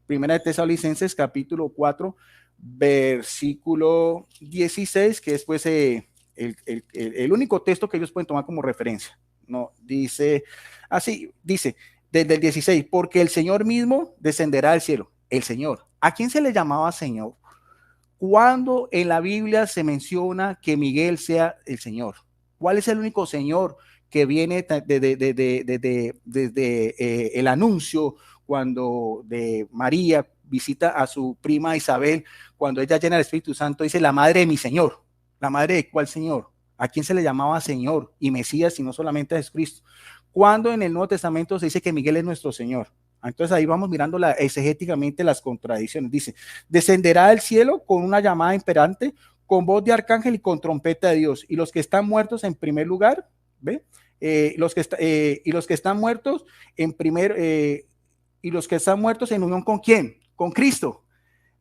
Primera de Tesalonicenses capítulo 4, versículo 16, que es pues el único texto que ellos pueden tomar como referencia. No, dice así, dice desde el 16, porque el Señor mismo descenderá al cielo. El Señor. ¿A quién se le llamaba Señor? ¿Cuándo en la Biblia se menciona que Miguel sea el Señor? ¿Cuál es el único Señor que viene desde el anuncio cuando de María visita a su prima Isabel, cuando ella llena el Espíritu Santo, dice la madre de mi Señor? ¿La madre de cuál Señor? ¿A quién se le llamaba Señor y Mesías, sino solamente a Jesucristo? ¿Cuándo en el Nuevo Testamento se dice que Miguel es nuestro Señor? Entonces ahí vamos mirando exegéticamente las contradicciones. Dice, descenderá del cielo con una llamada imperante, con voz de arcángel y con trompeta de Dios. Y los que están muertos en primer lugar, ¿ve? Y los que están muertos y los que están muertos en unión ¿con quién? Con Cristo.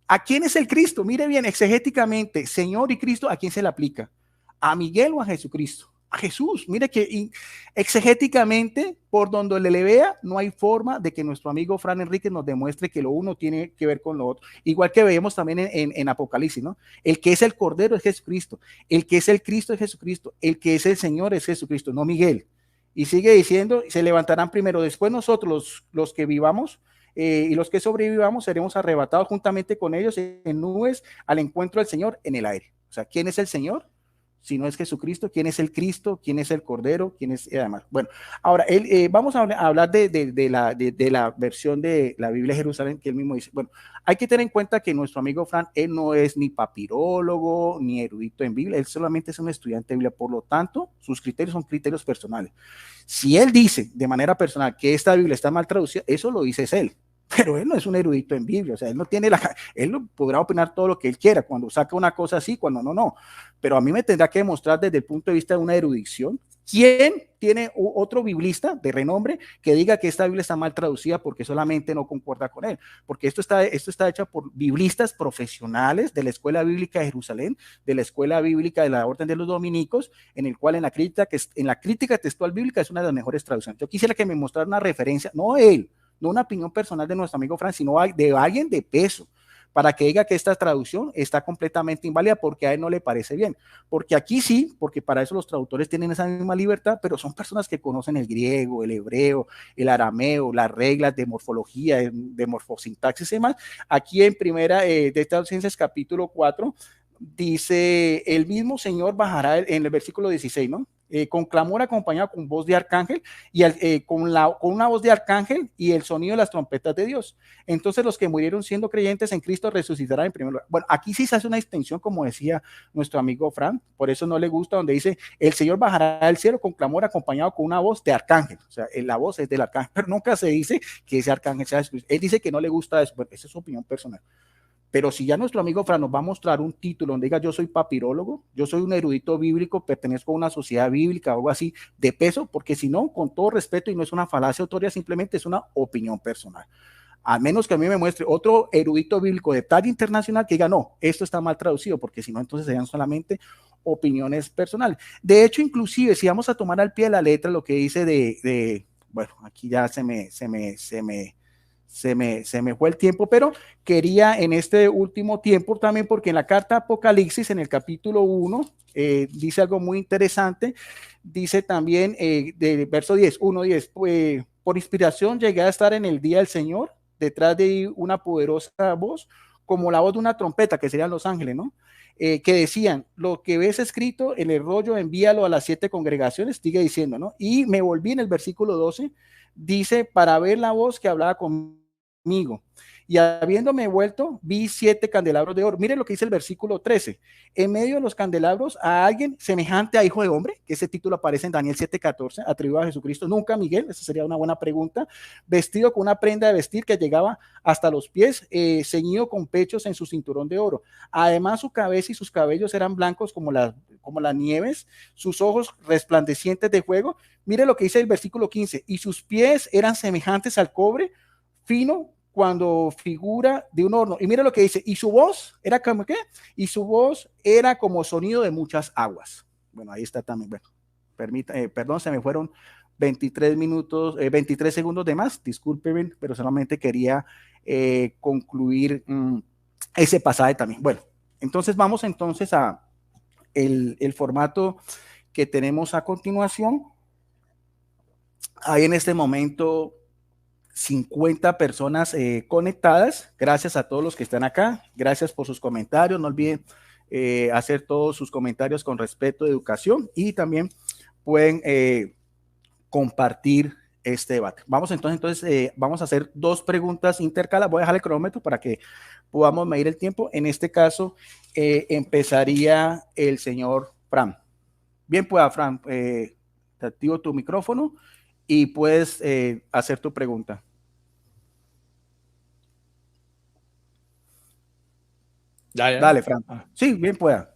¿A quién es el Cristo? Mire bien, exegéticamente, Señor y Cristo, ¿a quién se le aplica? ¿A Miguel o a Jesucristo? A Jesús. Mire que exegéticamente, por donde le vea, no hay forma de que nuestro amigo Fran Enríquez nos demuestre que lo uno tiene que ver con lo otro. Igual que vemos también en Apocalipsis, ¿no? El que es el Cordero es Jesucristo, el que es el Cristo es Jesucristo, el que es el Señor es Jesucristo, no Miguel. Y sigue diciendo, se levantarán primero, después nosotros los que vivamos, y los que sobrevivamos seremos arrebatados juntamente con ellos en nubes al encuentro del Señor en el aire. O sea, ¿quién es el Señor? Si no es Jesucristo, ¿quién es el Cristo? ¿Quién es el Cordero? ¿Quién es además? Bueno, ahora vamos a hablar de la versión de la Biblia de Jerusalén que él mismo dice. Bueno, hay que tener en cuenta que nuestro amigo Fran, él no es ni papirólogo ni erudito en Biblia, él solamente es un estudiante de Biblia, por lo tanto, sus criterios son criterios personales. Si él dice de manera personal que esta Biblia está mal traducida, eso lo dice él. Pero él no es un erudito en Biblia, o sea, él no tiene él no podrá opinar todo lo que él quiera, cuando saca una cosa así, cuando no. Pero a mí me tendrá que demostrar desde el punto de vista de una erudición ¿Quién tiene otro biblista de renombre que diga que esta Biblia está mal traducida porque solamente no concuerda con él? Porque esto está hecho por biblistas profesionales de la Escuela Bíblica de Jerusalén, de la Escuela Bíblica de la Orden de los Dominicos, en el cual en la crítica textual bíblica es una de las mejores traducciones. Yo quisiera que me mostrara una referencia, no él, no una opinión personal de nuestro amigo Fran, sino de alguien de peso, para que diga que esta traducción está completamente inválida porque a él no le parece bien. Porque aquí sí, porque para eso los traductores tienen esa misma libertad, pero son personas que conocen el griego, el hebreo, el arameo, las reglas de morfología, de morfosintaxis y demás. Aquí en primera de estas ciencias, capítulo 4, dice, el mismo Señor bajará en el versículo 16, ¿no? Con clamor acompañado con voz de arcángel y con una voz de arcángel y el sonido de las trompetas de Dios. Entonces los que murieron siendo creyentes en Cristo resucitarán en primer lugar. Bueno, aquí sí se hace una distinción, como decía nuestro amigo Fran, por eso no le gusta donde dice, el Señor bajará del cielo con clamor acompañado con una voz de arcángel. O sea, la voz es del arcángel, pero nunca se dice que ese arcángel sea Jesucristo. Él dice que no le gusta eso, bueno, esa es su opinión personal. Pero si ya nuestro amigo Fran nos va a mostrar un título donde diga yo soy papirólogo, yo soy un erudito bíblico, pertenezco a una sociedad bíblica o algo así de peso, porque si no, con todo respeto, y no es una falacia autoria, simplemente es una opinión personal. A menos que a mí me muestre otro erudito bíblico de talla internacional que diga, no, esto está mal traducido, porque si no, entonces serían solamente opiniones personales. De hecho, inclusive, si vamos a tomar al pie de la letra lo que dice bueno, aquí ya se me fue el tiempo, pero quería en este último tiempo también, porque en la carta Apocalipsis, en el capítulo 1, dice algo muy interesante, dice también, del verso 10, 1:10, pues, por inspiración llegué a estar en el día del Señor, detrás de una poderosa voz, como la voz de una trompeta, que serían los ángeles, ¿no? Que decían, lo que ves escrito en el rollo, envíalo a las 7 congregaciones, sigue diciendo, ¿no? Y me volví en el versículo 12, dice, para ver la voz que hablaba conmigo. Y habiéndome vuelto, vi 7 candelabros de oro. Miren lo que dice el versículo 13. En medio de los candelabros a alguien semejante a hijo de hombre, que ese título aparece en Daniel 7:14, atribuido a Jesucristo. Nunca Miguel, esa sería una buena pregunta. Vestido con una prenda de vestir que llegaba hasta los pies, ceñido con pechos en su cinturón de oro. Además, su cabeza y sus cabellos eran blancos como las nieves, sus ojos resplandecientes de fuego. Mire lo que dice el versículo 15. Y sus pies eran semejantes al cobre fino cuando figura de un horno. Y mire lo que dice, y su voz era como ¿qué? Y su voz era como sonido de muchas aguas. Bueno, ahí está también. Bueno, perdón, se me fueron 23 minutos, 23 segundos de más, discúlpenme, pero solamente quería concluir ese pasaje también. Bueno, entonces vamos entonces a el formato que tenemos a continuación. Hay en este momento 50 personas conectadas. Gracias a todos los que están acá. Gracias por sus comentarios. No olviden hacer todos sus comentarios con respeto de educación y también pueden compartir este debate. Vamos entonces vamos a hacer 2 preguntas intercaladas. Voy a dejar el cronómetro para que podamos medir el tiempo. En este caso empezaría el señor Fran. Bien, pues Fran, te activo tu micrófono y puedes hacer tu pregunta. Ya. Dale, Fran. Sí, bien pueda.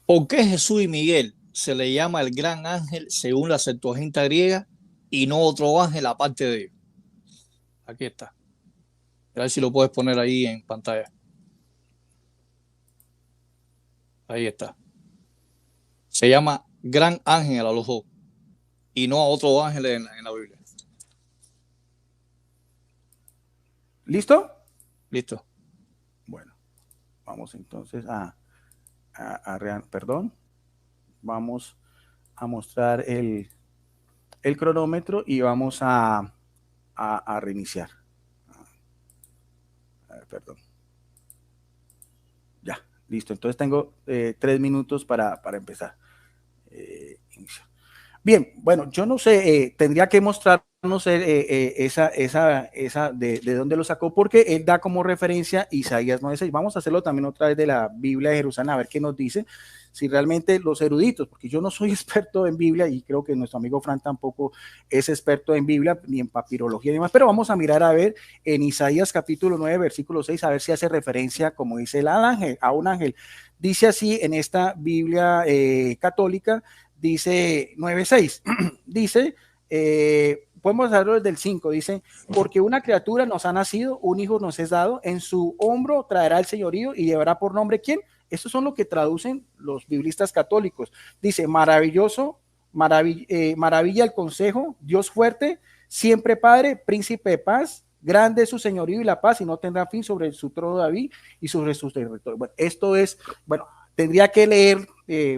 ¿Por qué Jesús y Miguel se le llama el gran ángel según la Septuaginta griega y no otro ángel aparte de ellos? Aquí está. A ver si lo puedes poner ahí en pantalla. Ahí está. Se llama gran ángel a los dos y no a otro ángel en la Biblia. ¿Listo? Listo. Bueno, vamos entonces perdón. Vamos a mostrar el cronómetro y vamos a reiniciar. A ver, perdón. Ya, listo. Entonces tengo 3 minutos para empezar. Bien, bueno, yo no sé, tendría que mostrarnos esa de dónde lo sacó, porque él da como referencia Isaías 9:6. Vamos a hacerlo también otra vez de la Biblia de Jerusalén, a ver qué nos dice, si realmente los eruditos, porque yo no soy experto en Biblia y creo que nuestro amigo Fran tampoco es experto en Biblia, ni en papirología y demás, pero vamos a mirar a ver en Isaías capítulo 9, versículo 6, a ver si hace referencia, como dice el ángel, a un ángel. Dice así en esta Biblia católica, dice 9:6, dice, podemos hacerlo desde el 5, dice, porque una criatura nos ha nacido, un hijo nos es dado, en su hombro traerá el señorío y llevará por nombre ¿quién? Estos son lo que traducen los biblistas católicos. Dice, maravilloso, maravilla el consejo, Dios fuerte, siempre Padre, príncipe de paz, grande es su señorío y la paz, y no tendrá fin sobre su trono David y sobre sus territorios. Bueno, esto es, bueno, tendría que leer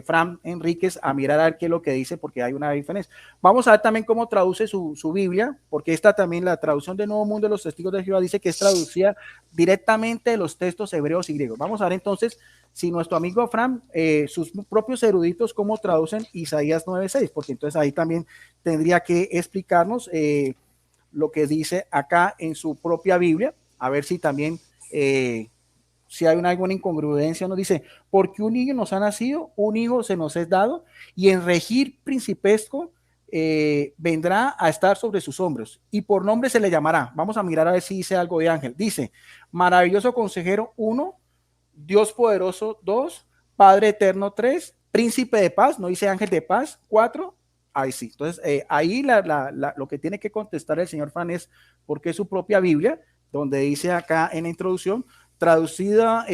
Fran Enríquez a mirar a ver qué es lo que dice, porque hay una diferencia. Vamos a ver también cómo traduce su Biblia, porque esta también, la traducción de Nuevo Mundo de los Testigos de Jehová, dice que es traducida directamente de los textos hebreos y griegos. Vamos a ver entonces si nuestro amigo Fran, sus propios eruditos, cómo traducen Isaías 9:6, porque entonces ahí también tendría que explicarnos lo que dice acá en su propia Biblia, a ver si también si hay alguna incongruencia. Nos dice, porque un niño nos ha nacido, un hijo se nos es dado, y en regir principesco vendrá a estar sobre sus hombros, y por nombre se le llamará. Vamos a mirar a ver si dice algo de ángel. Dice, maravilloso consejero 1, Dios poderoso 2, Padre eterno 3, príncipe de paz, no dice ángel de paz 4. Ahí sí. Entonces, ahí lo que tiene que contestar el señor Fan es porque es su propia Biblia, donde dice acá en la introducción, traducida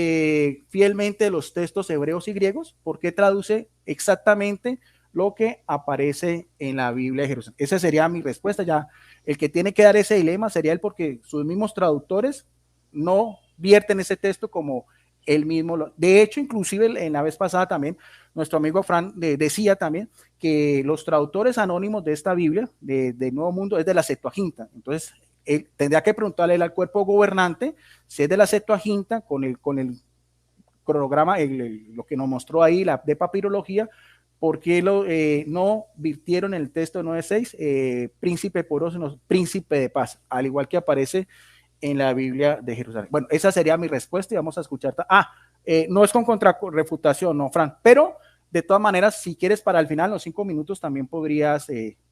fielmente los textos hebreos y griegos, ¿por qué traduce exactamente lo que aparece en la Biblia de Jerusalén? Esa sería mi respuesta. Ya el que tiene que dar ese dilema sería él, porque sus mismos traductores no vierten ese texto como él mismo. De hecho, inclusive en la vez pasada también, nuestro amigo Fran decía también que los traductores anónimos de esta Biblia, de Nuevo Mundo, es de la Septuaginta. Entonces, él tendría que preguntarle al cuerpo gobernante si es de la Septuaginta con el cronograma, lo que nos mostró ahí, la de papirología, por qué no virtieron el texto 9:6, príncipe poroso, no, príncipe de paz, al igual que aparece en la Biblia de Jerusalén. Bueno, esa sería mi respuesta y vamos a escuchar. No es con contrarrefutación, no, Fran, pero de todas maneras, si quieres para el final, los 5 minutos, también podrías,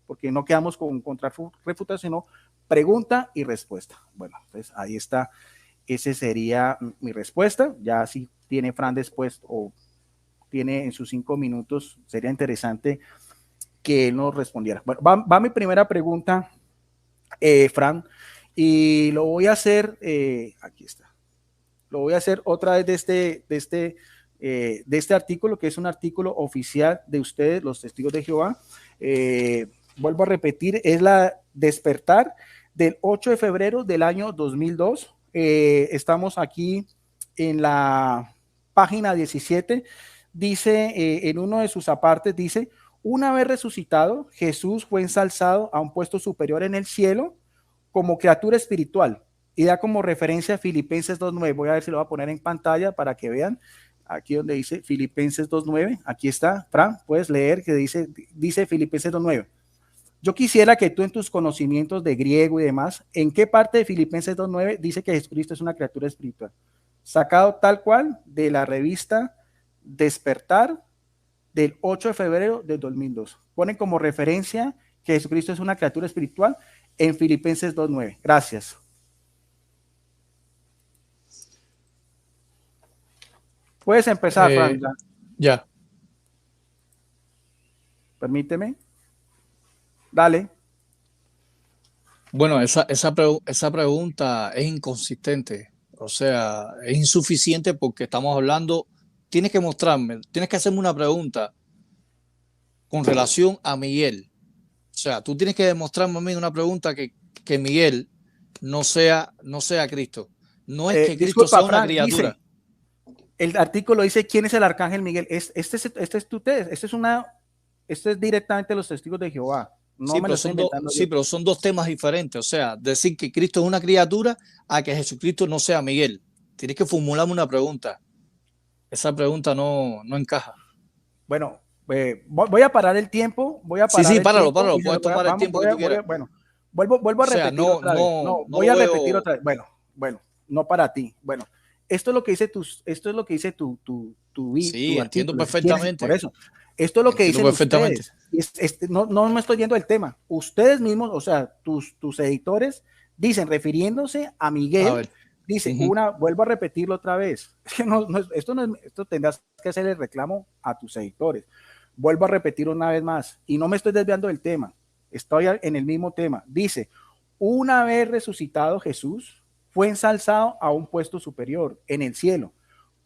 porque no quedamos con contrarrefutación, sino pregunta y respuesta. Bueno, entonces ahí está. Esa sería mi respuesta. Ya si tiene Fran después o tiene en sus 5 minutos, sería interesante que él nos respondiera. Bueno, va mi primera pregunta, Fran, y lo voy a hacer, aquí está, lo voy a hacer otra vez de este artículo, que es un artículo oficial de ustedes, los Testigos de Jehová. Vuelvo a repetir, es la Despertar del 8 de febrero del año 2002. Estamos aquí en la página 17. Dice, en uno de sus apartes, dice, una vez resucitado, Jesús fue ensalzado a un puesto superior en el cielo como criatura espiritual, y da como referencia a Filipenses 2:9. Voy a ver si lo voy a poner en pantalla para que vean. Aquí donde dice Filipenses 2:9, aquí está, Fran, puedes leer que dice Filipenses 2:9. Yo quisiera que tú en tus conocimientos de griego y demás, ¿en qué parte de Filipenses 2:9 dice que Jesucristo es una criatura espiritual? Sacado tal cual de la revista Despertar del 8 de febrero del 2002. Ponen como referencia que Jesucristo es una criatura espiritual en Filipenses 2:9. Gracias. Puedes empezar, Fran. Ya. Permíteme. Dale. Bueno, esa pregunta es inconsistente, o sea, es insuficiente porque estamos hablando, tienes que mostrarme, tienes que hacerme una pregunta con relación a Miguel. O sea, tú tienes que demostrarme a mí una pregunta que Miguel no sea Cristo. No es que Cristo Disculpa, sea una Fran, criatura. el artículo dice quién es el arcángel Miguel. Este es tu test. Este es directamente los testigos de Jehová. No Sí, me lo estoy inventando yo. pero son dos temas diferentes. O sea, decir que Cristo es una criatura a que Jesucristo no sea Miguel. Tienes que formularme una pregunta. Esa pregunta no encaja. Bueno, voy a parar el tiempo. Voy a Sí, parar sí, el páralo, tiempo páralo. y Puedes tomar el tiempo que tú quieras. bueno, vuelvo O a sea, repetir otra vez. No, no voy lo a repetir veo. otra vez. Bueno, no para ti. Bueno, esto es lo que dice tu Sí, entiendo artículo. Si quieres, por perfectamente. eso. Esto es lo que Entiendo dicen perfectamente. ustedes. No me estoy yendo del tema. Ustedes mismos, o sea, tus editores, dicen, refiriéndose a A Miguel, ver. dice, Ujú. vuelvo a repetirlo otra vez. Esto tendrás que hacer el reclamo a tus editores. Vuelvo a repetir una vez más, y no me estoy desviando del tema, estoy en el mismo tema. Dice, una vez resucitado Jesús, fue ensalzado a un puesto superior en el cielo,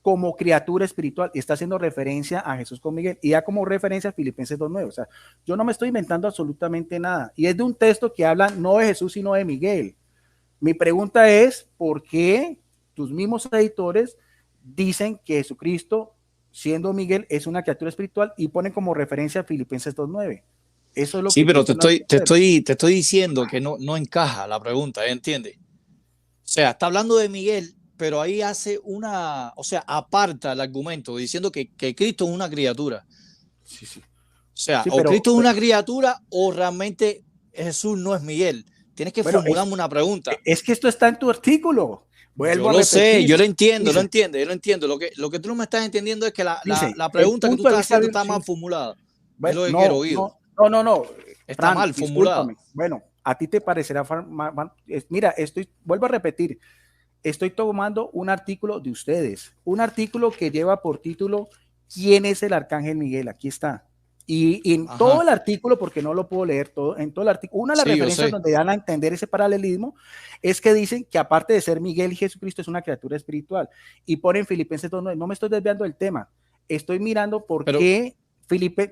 como criatura espiritual, y está haciendo referencia a Jesús con Miguel, y ya como referencia a Filipenses 2:9. O sea, yo no me estoy inventando absolutamente nada, y es de un texto que habla no de Jesús, sino de Miguel. Mi pregunta es, ¿por qué tus mismos editores dicen que Jesucristo, siendo Miguel, es una criatura espiritual y ponen como referencia a Filipenses 2:9? Eso es lo Sí, que pero yo te no estoy, te entiendo. estoy, te estoy diciendo que no encaja la pregunta, ¿entiendes? O sea, está hablando de Miguel, pero ahí hace una, o sea, aparta el argumento diciendo que Cristo es una criatura. Sí, sí. O sea, Sí, o pero Cristo es una criatura o realmente Jesús no es Miguel. Tienes que bueno, formularme una pregunta. es que esto está en tu artículo. Yo Vuelvo a lo sé, yo repetir. lo entiendo, lo Dice, entiendo, yo lo entiendo. Lo que tú no me estás entendiendo es que dice, la el pregunta que tú punto de estás vista haciendo bíblico, está mal sí. formulada. Es Bueno, lo que quiero no, oír. no, no, no, no. Está Fran, mal formulada. discúlpame. Bueno, a ti te parecerá, mira, vuelvo a repetir, estoy tomando un artículo de ustedes, un artículo que lleva por título ¿Quién es el Arcángel Miguel? Aquí está. Y en todo Ajá. el artículo, porque no lo puedo leer todo, en todo el artículo, una de las Sí, yo referencias sé. donde dan a entender ese paralelismo es que dicen que aparte de ser Miguel, Jesucristo es una criatura espiritual. Y ponen Filipenses 2:9. No me estoy desviando del tema, estoy mirando por Pero qué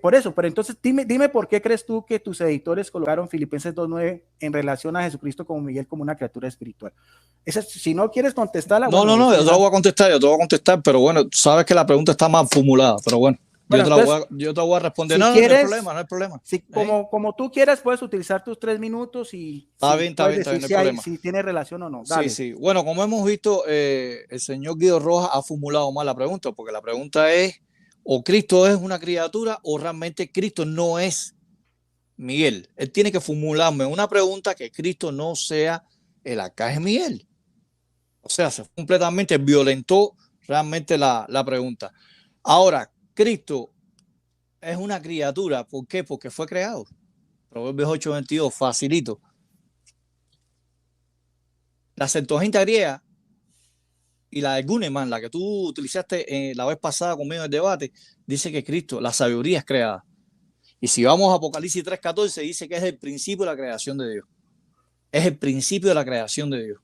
por eso, pero entonces dime por qué crees tú que tus editores colocaron Filipenses 2:9 en relación a Jesucristo como Miguel como una criatura espiritual. Si no quieres contestarla, no, no, bueno, no, eso yo te ya. lo voy a contestar, yo te lo voy a contestar, pero bueno, sabes que la pregunta está mal formulada, pero bueno, Bueno, entonces, yo te la voy a responder. si No, no, no hay quieres, problema, no hay problema. si ¿Eh? como tú quieras, puedes utilizar tus 3 minutos y Está si bien, está puedes bien, está bien, decir no hay si hay, problema. si tiene relación o no. Sí, Dale. sí. Bueno, como hemos visto, el señor Guido Rojas ha formulado mal la pregunta, porque la pregunta es, o Cristo es una criatura o realmente Cristo no es Miguel. Él tiene que formularme una pregunta que Cristo no sea el arcángel Miguel. O sea, se completamente violentó realmente la pregunta. Ahora, Cristo es una criatura. ¿Por qué? Porque fue creado. Proverbios 8:22, facilito. La Septuaginta griega y la de Guneman, la que tú utilizaste la vez pasada conmigo en el debate, dice que Cristo, la sabiduría es creada. Y si vamos a Apocalipsis 3:14, dice que es el principio de la creación de Dios. Es el principio de la creación de Dios.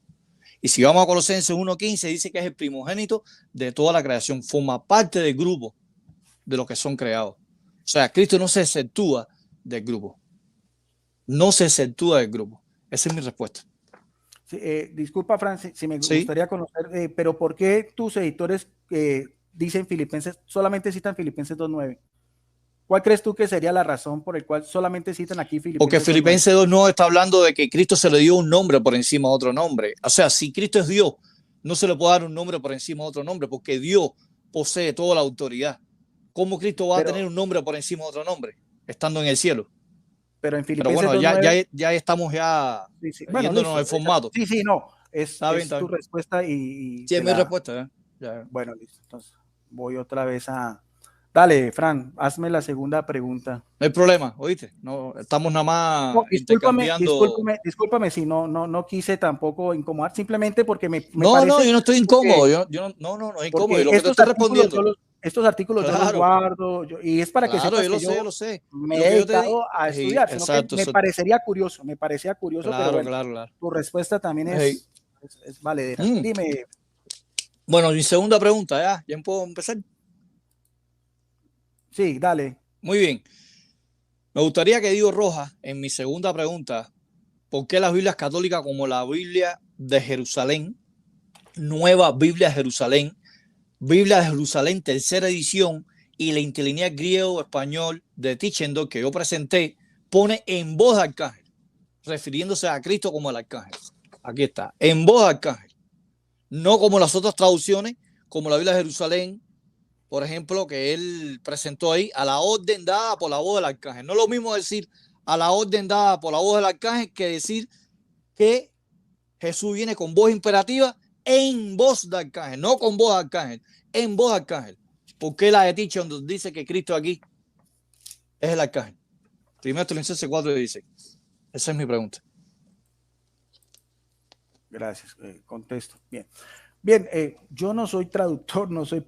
Y si vamos a Colosenses 1:15, dice que es el primogénito de toda la creación. Forma parte del grupo de los que son creados. O sea, Cristo no se exceptúa del grupo. No se exceptúa del grupo. Esa es mi respuesta. Sí, disculpa, Francis, si me Sí, gustaría conocer, pero ¿por qué tus editores dicen Filipenses, solamente citan Filipenses 2:9? ¿Cuál crees tú que sería la razón por la cual solamente citan aquí porque Filipenses 2:9? Filipenses 2 no está hablando de que Cristo se le dio un nombre por encima de otro nombre. O sea, si Cristo es Dios, no se le puede dar un nombre por encima de otro nombre, porque Dios posee toda la autoridad. ¿Cómo Cristo va a Pero, tener un nombre por encima de otro nombre, estando en el cielo? pero en Pero Filipenses bueno, 2:9, ya estamos ya sí, sí. Bueno, yéndonos listo. del formato. Sí, sí, no, es, Está bien, es está tu bien. respuesta y Sí, es te mi la... respuesta. Ya. Bueno, listo. Entonces, voy otra vez a... Dale, Fran, hazme la segunda pregunta. No hay problema, ¿oíste? No, estamos nada No, más discúlpame, intercambiando. discúlpame, discúlpame si no quise tampoco incomodar, simplemente porque me No, no, parece yo no estoy incómodo. que No es incómodo. Y porque lo que te estoy respondiendo. estos artículos yo los Claro, guardo y es para que claro, sepas que yo yo lo sé. me Lo he que yo te di. dedicado a Sí, estudiar, sino que exacto, exacto. me parecía curioso, pero Claro, bueno, claro, claro. tu respuesta también Hey. es valedera. Mm. Dime, Bueno, mi segunda pregunta, ya puedo empezar. sí, dale. Muy bien. Me gustaría que Diego Rojas, en mi segunda pregunta, ¿por qué las Biblias católicas como la Biblia de Jerusalén, Nueva Biblia de Jerusalén, Biblia de Jerusalén, tercera edición, y la interlineal griego-español de Tischendorf que yo presenté, pone en voz de arcángel, refiriéndose a Cristo como el arcángel? Aquí está, en voz de arcángel. No como las otras traducciones, como la Biblia de Jerusalén, por ejemplo, que él presentó ahí, a la orden dada por la voz del arcángel. No es lo mismo decir a la orden dada por la voz del arcángel que decir que Jesús viene con voz imperativa en voz de arcángel, no con voz de arcángel, en voz de arcángel. ¿Por qué la de Tichon dice que Cristo aquí es el arcángel? Primero Tesalonicenses 4:16. Esa es mi pregunta. Gracias, contesto. Bien. Bien, yo no soy traductor, no soy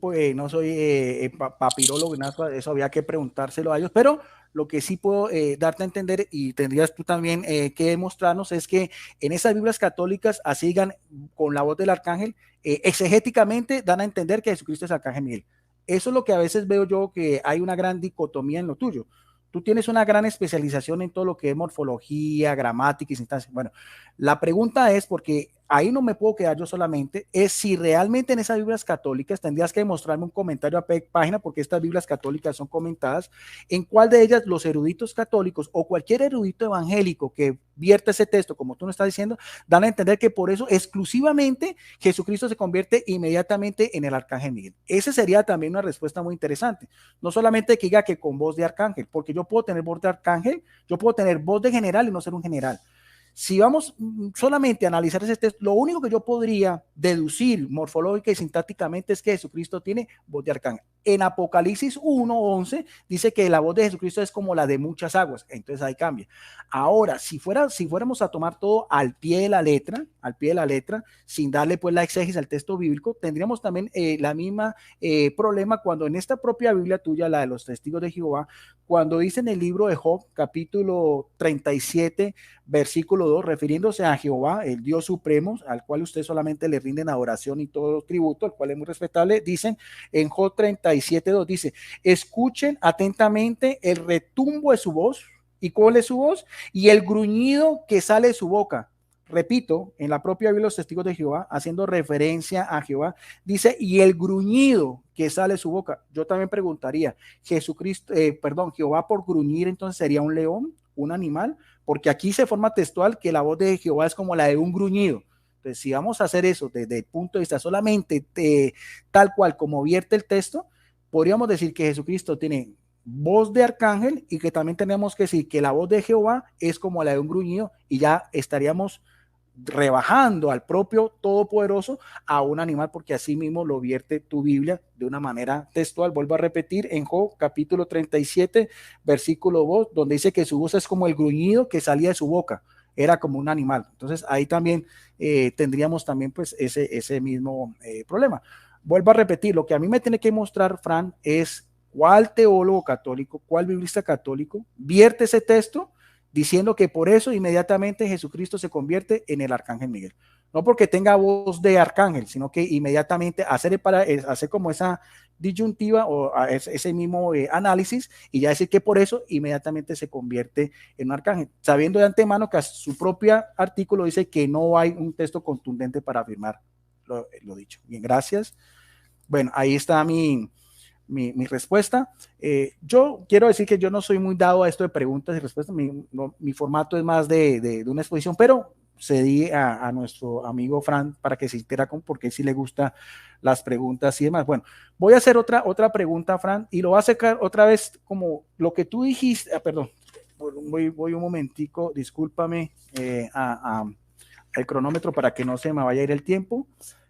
papirólogo, nada, eso había que preguntárselo a ellos, pero lo que sí puedo darte a entender y tendrías tú también que demostrarnos es que en esas Biblias católicas, así digan con la voz del arcángel, exegéticamente dan a entender que Jesucristo es el arcángel Miguel. Eso es lo que a veces veo yo, que hay una gran dicotomía en lo tuyo. Tú tienes una gran especialización en todo lo que es morfología, gramática y sintaxis. Bueno, la pregunta es, porque ahí no me puedo quedar yo solamente, es si realmente en esas Biblias católicas tendrías que mostrarme un comentario a página, porque estas Biblias católicas son comentadas, en cuál de ellas los eruditos católicos o cualquier erudito evangélico que vierta ese texto, como tú nos estás diciendo, dan a entender que por eso exclusivamente Jesucristo se convierte inmediatamente en el arcángel Miguel. Esa sería también una respuesta muy interesante. No solamente que diga que con voz de arcángel, porque yo puedo tener voz de arcángel, yo puedo tener voz de general y no ser un general. Si vamos solamente a analizar ese texto, lo único que yo podría deducir morfológica y sintácticamente es que Jesucristo tiene voz de arcángel. En Apocalipsis 1:11 dice que la voz de Jesucristo es como la de muchas aguas, entonces ahí cambia. Ahora, si fuéramos a tomar todo al pie de la letra, sin darle pues la exégesis al texto bíblico, tendríamos también la misma problema cuando en esta propia Biblia tuya, la de los testigos de Jehová, cuando dice en el libro de Job, capítulo 37, versículo 2, refiriéndose a Jehová, el Dios supremo, al cual usted solamente le rinden adoración y todo tributo, el cual es muy respetable, dicen en Job 37:2, dice, escuchen atentamente el retumbo de su voz. ¿Y cuál es su voz? Y el gruñido que sale de su boca. Repito, en la propia Biblia los testigos de Jehová, haciendo referencia a Jehová, dice, y el gruñido que sale de su boca. Yo también preguntaría, Jesucristo, Jehová por gruñir, entonces sería un león, un animal, porque aquí se forma textual que la voz de Jehová es como la de un gruñido. Entonces, si vamos a hacer eso desde el punto de vista solamente tal cual como vierte el texto, podríamos decir que Jesucristo tiene voz de arcángel y que también tenemos que decir que la voz de Jehová es como la de un gruñido, y ya estaríamos rebajando al propio Todopoderoso a un animal, porque así mismo lo vierte tu Biblia de una manera textual. Vuelvo a repetir en Job capítulo 37, versículo 2, donde dice que su voz es como el gruñido que salía de su boca, era como un animal. Entonces ahí también tendríamos también pues ese mismo problema. Vuelvo a repetir, lo que a mí me tiene que mostrar, Fran, es cuál teólogo católico, cuál biblista católico vierte ese texto diciendo que por eso inmediatamente Jesucristo se convierte en el arcángel Miguel. No porque tenga voz de arcángel, sino que inmediatamente hacer como esa disyuntiva o ese mismo análisis y ya decir que por eso inmediatamente se convierte en un arcángel, sabiendo de antemano que su propio artículo dice que no hay un texto contundente para afirmar lo dicho. Bien, gracias. Bueno, ahí está mi respuesta. Yo quiero decir que yo no soy muy dado a esto de preguntas y respuestas. Mi formato es más de una exposición, pero cedí a nuestro amigo Fran para que se intera con, porque sí le gusta las preguntas y demás. Bueno, voy a hacer otra pregunta, Fran, y lo voy a sacar otra vez como lo que tú dijiste. Perdón, voy un momentico, discúlpame, el cronómetro para que no se me vaya a ir el tiempo.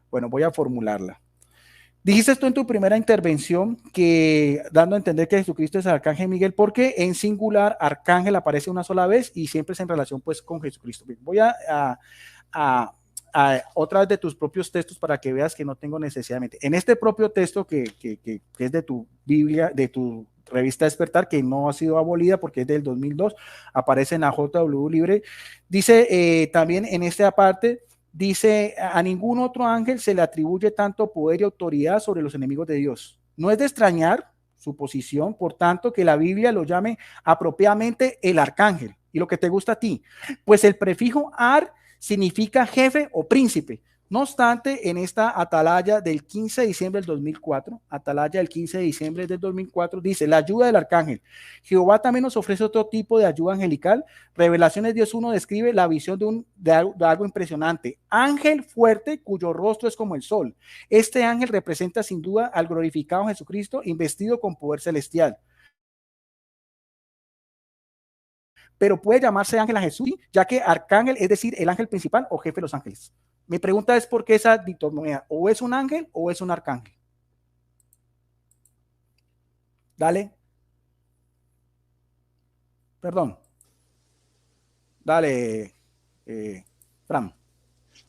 Bueno, voy a formularla. Dijiste tú en tu primera intervención que dando a entender que Jesucristo es el arcángel Miguel, porque en singular arcángel aparece una sola vez y siempre es en relación pues con Jesucristo. Voy a otra vez de tus propios textos para que veas que no tengo necesariamente. En este propio texto que es de tu Biblia, de tu revista Despertar, que no ha sido abolida porque es del 2002, aparece en la JW Libre, dice también en esta parte, dice, a ningún otro ángel se le atribuye tanto poder y autoridad sobre los enemigos de Dios. No es de extrañar su posición, por tanto, que la Biblia lo llame apropiadamente el arcángel. Y lo que te gusta a ti, pues el prefijo ar significa jefe o príncipe. No obstante, en esta atalaya del 15 de diciembre del 2004, atalaya del 15 de diciembre del 2004, dice, la ayuda del arcángel. Jehová también nos ofrece otro tipo de ayuda angelical. Revelaciones Dios 1 describe la visión de algo impresionante. Ángel fuerte cuyo rostro es como el sol. Este ángel representa sin duda al glorificado Jesucristo investido con poder celestial. Pero puede llamarse ángel a Jesús, ya que arcángel es decir, el ángel principal o jefe de los ángeles. Mi pregunta es por qué esa dicotomía, o es un ángel o es un arcángel. Dale. Perdón. Dale, Fran.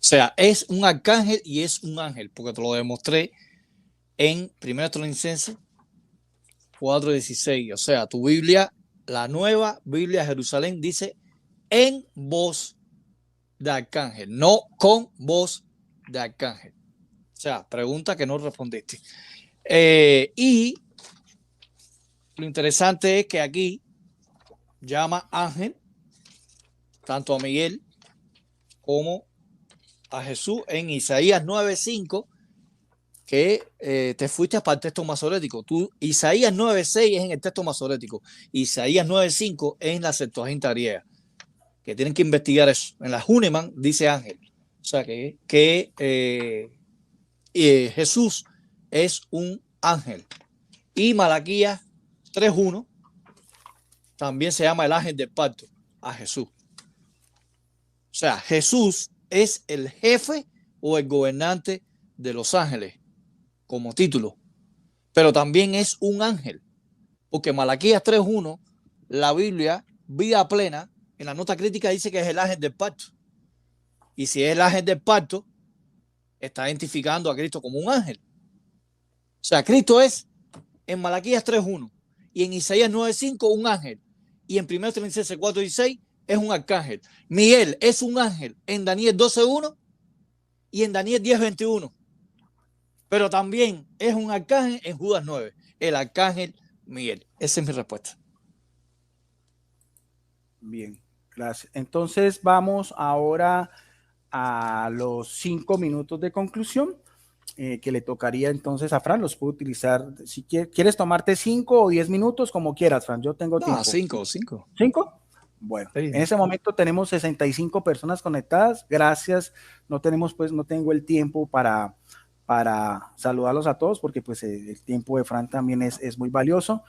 sea, es un arcángel y es un ángel, porque te lo demostré en 1 Tesalonicenses 4:16. O sea, tu Biblia, la nueva Biblia de Jerusalén, dice en voz de arcángel, no con voz de arcángel. O sea, pregunta que no respondiste. Y lo interesante es que aquí llama ángel tanto a Miguel como a Jesús en Isaías 9:5, que te fuiste para el texto masorético. Tú, Isaías 9:6 es en el texto masorético, Isaías 9:5 es en la Septuaginta griega, que tienen que investigar eso. En la Hahnemann dice ángel. O sea que Jesús es un ángel. Y Malaquías 3:1 también se llama el ángel del pacto a Jesús. O sea, Jesús es el jefe o el gobernante de los ángeles como título, pero también es un ángel, porque Malaquías 3:1, la Biblia, vida plena, en la nota crítica dice que es el ángel del pacto. Y si es el ángel del pacto, está identificando a Cristo como un ángel. O sea, Cristo es en Malaquías 3:1 y en Isaías 9:5 un ángel. Y en 1 Tesalonicenses 4:16 es un arcángel. Miguel es un ángel en Daniel 12:1 y en Daniel 10:21. Pero también es un arcángel en Judas 9, el arcángel Miguel. Esa es mi respuesta. Bien, gracias. Entonces vamos ahora a los 5 minutos de conclusión que le tocaría entonces a Fran. Los puedo utilizar si quieres tomarte 5 o 10 minutos, como quieras, Fran. Yo tengo No, tiempo. 5. ¿5? Bueno, Sí. en ese momento tenemos 65 personas conectadas. Gracias. No tengo el tiempo para saludarlos a todos porque pues el tiempo de Fran también es muy valioso.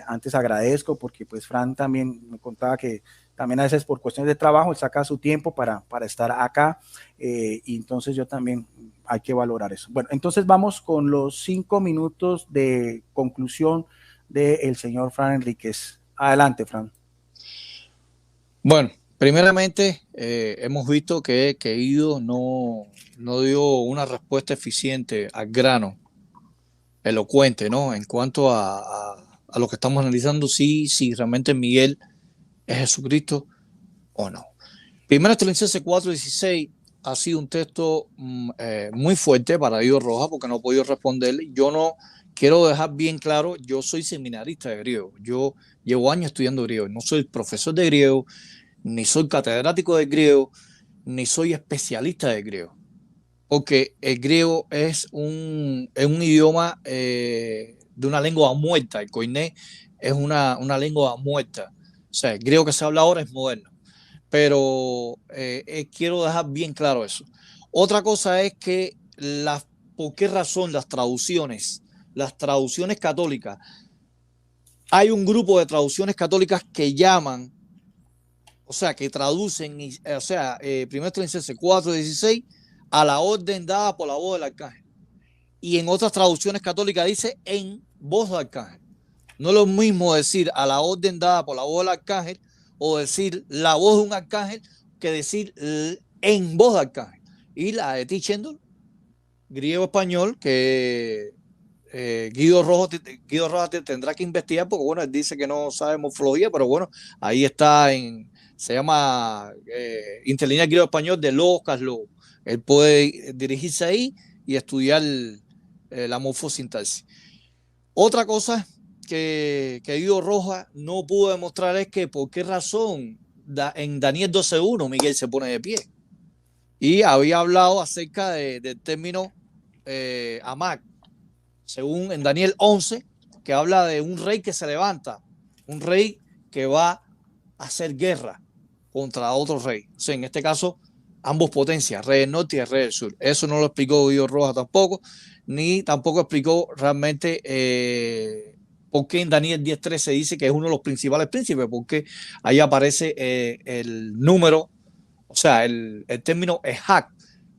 Antes agradezco porque pues Fran también me contaba que también a veces por cuestiones de trabajo él saca su tiempo para estar acá y entonces yo también hay que valorar eso. Bueno, entonces vamos con los 5 minutos de conclusión del señor Fran Enríquez. Adelante, Fran. Bueno, primeramente hemos visto que Guido no dio una respuesta eficiente al grano, elocuente, ¿no? En cuanto a lo que estamos analizando, si realmente Miguel es Jesucristo o no. Primero Tesalonicenses 4:16 ha sido un texto muy fuerte para Guido Rojas porque no he podido responderle. Yo no quiero dejar bien claro, yo soy seminarista de griego. Yo llevo años estudiando griego. No soy profesor de griego, ni soy catedrático de griego, ni soy especialista de griego. Porque el griego es un idioma de una lengua muerta. El koiné es una lengua muerta. O sea, el griego que se habla ahora es moderno. Pero quiero dejar bien claro eso. Otra cosa es que por qué razón las traducciones católicas, hay un grupo de traducciones católicas que llaman, o sea, que traducen, o sea, 1 Tesalonicenses 4:16 a la orden dada por la voz del arcángel. Y en otras traducciones católicas dice en voz del arcángel. No es lo mismo decir a la orden dada por la voz del arcángel o decir la voz de un arcángel que decir en voz de arcángel. Y la de Tichendor, griego-español, que Guido Rojas tendrá que investigar porque, bueno, él dice que no sabe morfología, pero bueno, ahí está se llama Interlineal Griego-Español de Logos Carlos. Él puede dirigirse ahí y estudiar la morfosintaxis. Otra cosa que Guido Rojas no pudo demostrar es que por qué razón en Daniel 12:1 Miguel se pone de pie. Y había hablado acerca del término Amac, según en Daniel 11, que habla de un rey que se levanta, un rey que va a hacer guerra contra otro rey. O sea, en este caso, ambos potencias, rey del norte y el rey del sur. Eso no lo explicó Guido Rojas tampoco, ni tampoco explicó realmente por qué en Daniel 10:13 dice que es uno de los principales príncipes, porque ahí aparece el número, o sea, el término Ejak,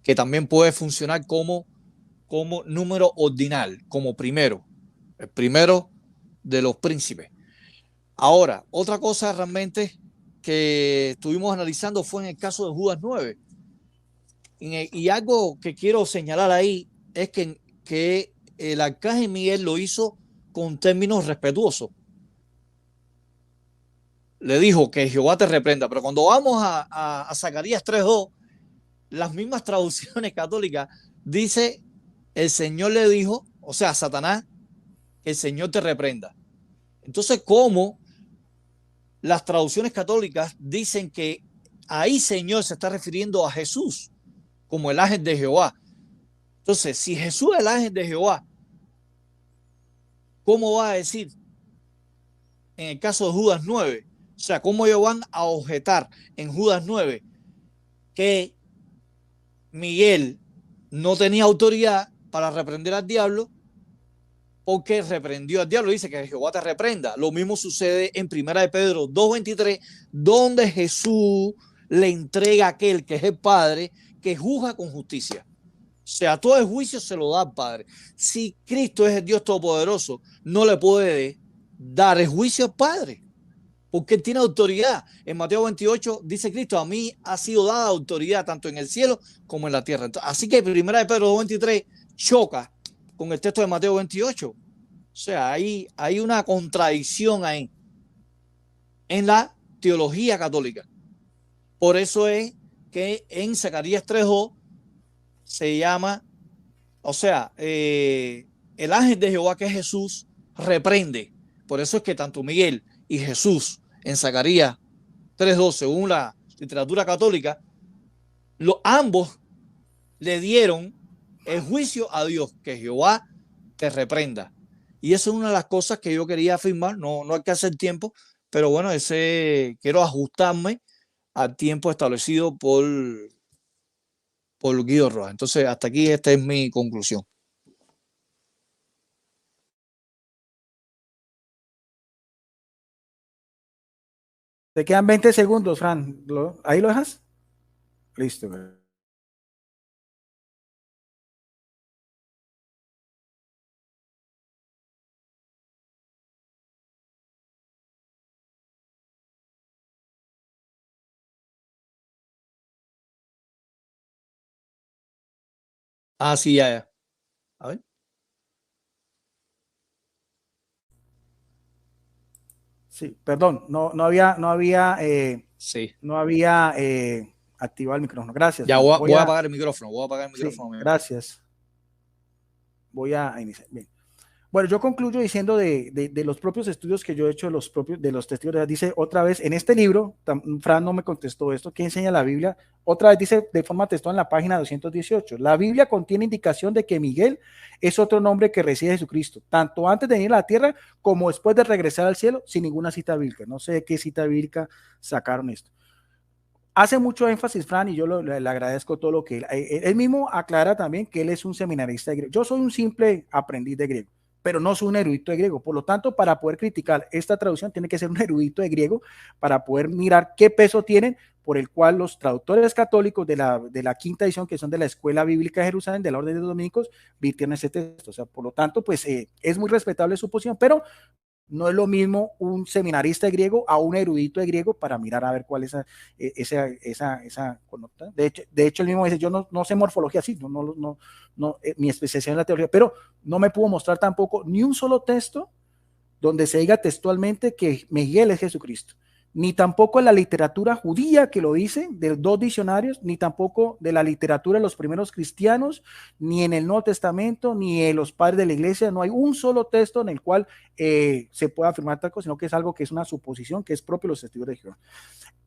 que también puede funcionar como número ordinal, como primero, el primero de los príncipes. Ahora, otra cosa realmente que estuvimos analizando fue en el caso de Judas 9. Y algo que quiero señalar ahí es que el arcángel Miguel lo hizo con términos respetuosos. Le dijo que Jehová te reprenda, pero cuando vamos a Zacarías 3:2, las mismas traducciones católicas dice el Señor le dijo, o sea, Satanás, que el Señor te reprenda. Entonces, ¿cómo las traducciones católicas dicen que ahí Señor se está refiriendo a Jesús como el ángel de Jehová? Entonces, si Jesús es el ángel de Jehová, ¿cómo va a decir en el caso de Judas 9? O sea, ¿cómo ellos van a objetar en Judas 9 que Miguel no tenía autoridad para reprender al diablo porque reprendió al diablo? Dice que Jehová te reprenda. Lo mismo sucede en 1 de Pedro 2:23, donde Jesús le entrega a aquel que es el Padre, que juzga con justicia. O sea, todo el juicio se lo da al Padre. Si Cristo es el Dios Todopoderoso, no le puede dar el juicio al Padre, porque Él tiene autoridad. En Mateo 28 dice Cristo, a mí ha sido dada autoridad tanto en el cielo como en la tierra. Así que 1 de Pedro 2:23 choca con el texto de Mateo 28. O sea, hay una contradicción ahí en la teología católica. Por eso es que en Zacarías 3:2 se llama, o sea, el ángel de Jehová, que es Jesús, reprende. Por eso es que tanto Miguel y Jesús en Zacarías 3:2, según la literatura católica, ambos le dieron el juicio a Dios, que Jehová te reprenda. Y eso es una de las cosas que yo quería afirmar. No hay que hacer tiempo, pero bueno, quiero ajustarme al tiempo establecido por Guido Rojas. Entonces, hasta aquí esta es mi conclusión. Te quedan 20 segundos, Fran. ¿Ahí lo dejas? Listo. Ah, sí, ya. A ver. Sí, perdón, no había, Sí. activado el micrófono. Gracias, Ya Fran. voy a apagar el micrófono. Voy a apagar el Sí, micrófono. gracias. Voy a iniciar. Bien. Bueno, yo concluyo diciendo de los propios estudios que yo he hecho de los testigos de Jehová. Dice otra vez en este libro, Fran no me contestó esto, ¿qué enseña la Biblia? Otra vez dice de forma textual en la página 218, la Biblia contiene indicación de que Miguel es otro nombre que recibe Jesucristo, tanto antes de venir a la tierra como después de regresar al cielo, sin ninguna cita bíblica. No sé de qué cita bíblica sacaron esto. Hace mucho énfasis, Fran, y yo le agradezco todo lo que él mismo aclara también que él es un seminarista de griego. Yo soy un simple aprendiz de griego, pero no soy un erudito de griego. Por lo tanto, para poder criticar esta traducción, tiene que ser un erudito de griego para poder mirar qué peso tienen, por el cual los traductores católicos de la quinta edición, que son de la Escuela Bíblica de Jerusalén, de la Orden de los Dominicos, virtieron ese texto. O sea, por lo tanto, pues es muy respetable su posición, pero no es lo mismo un seminarista de griego a un erudito de griego para mirar a ver cuál es esa connota. De hecho, él mismo dice, yo no sé morfología, sí, mi especialización es la teología, pero no me pudo mostrar tampoco ni un solo texto donde se diga textualmente que Miguel es Jesucristo, ni tampoco en la literatura judía que lo dice, de 2 diccionarios, ni tampoco de la literatura de los primeros cristianos, ni en el Nuevo Testamento, ni en los padres de la iglesia. No hay un solo texto en el cual se pueda afirmar tal cosa, sino que es algo que es una suposición que es propio de los testigos de Jehová.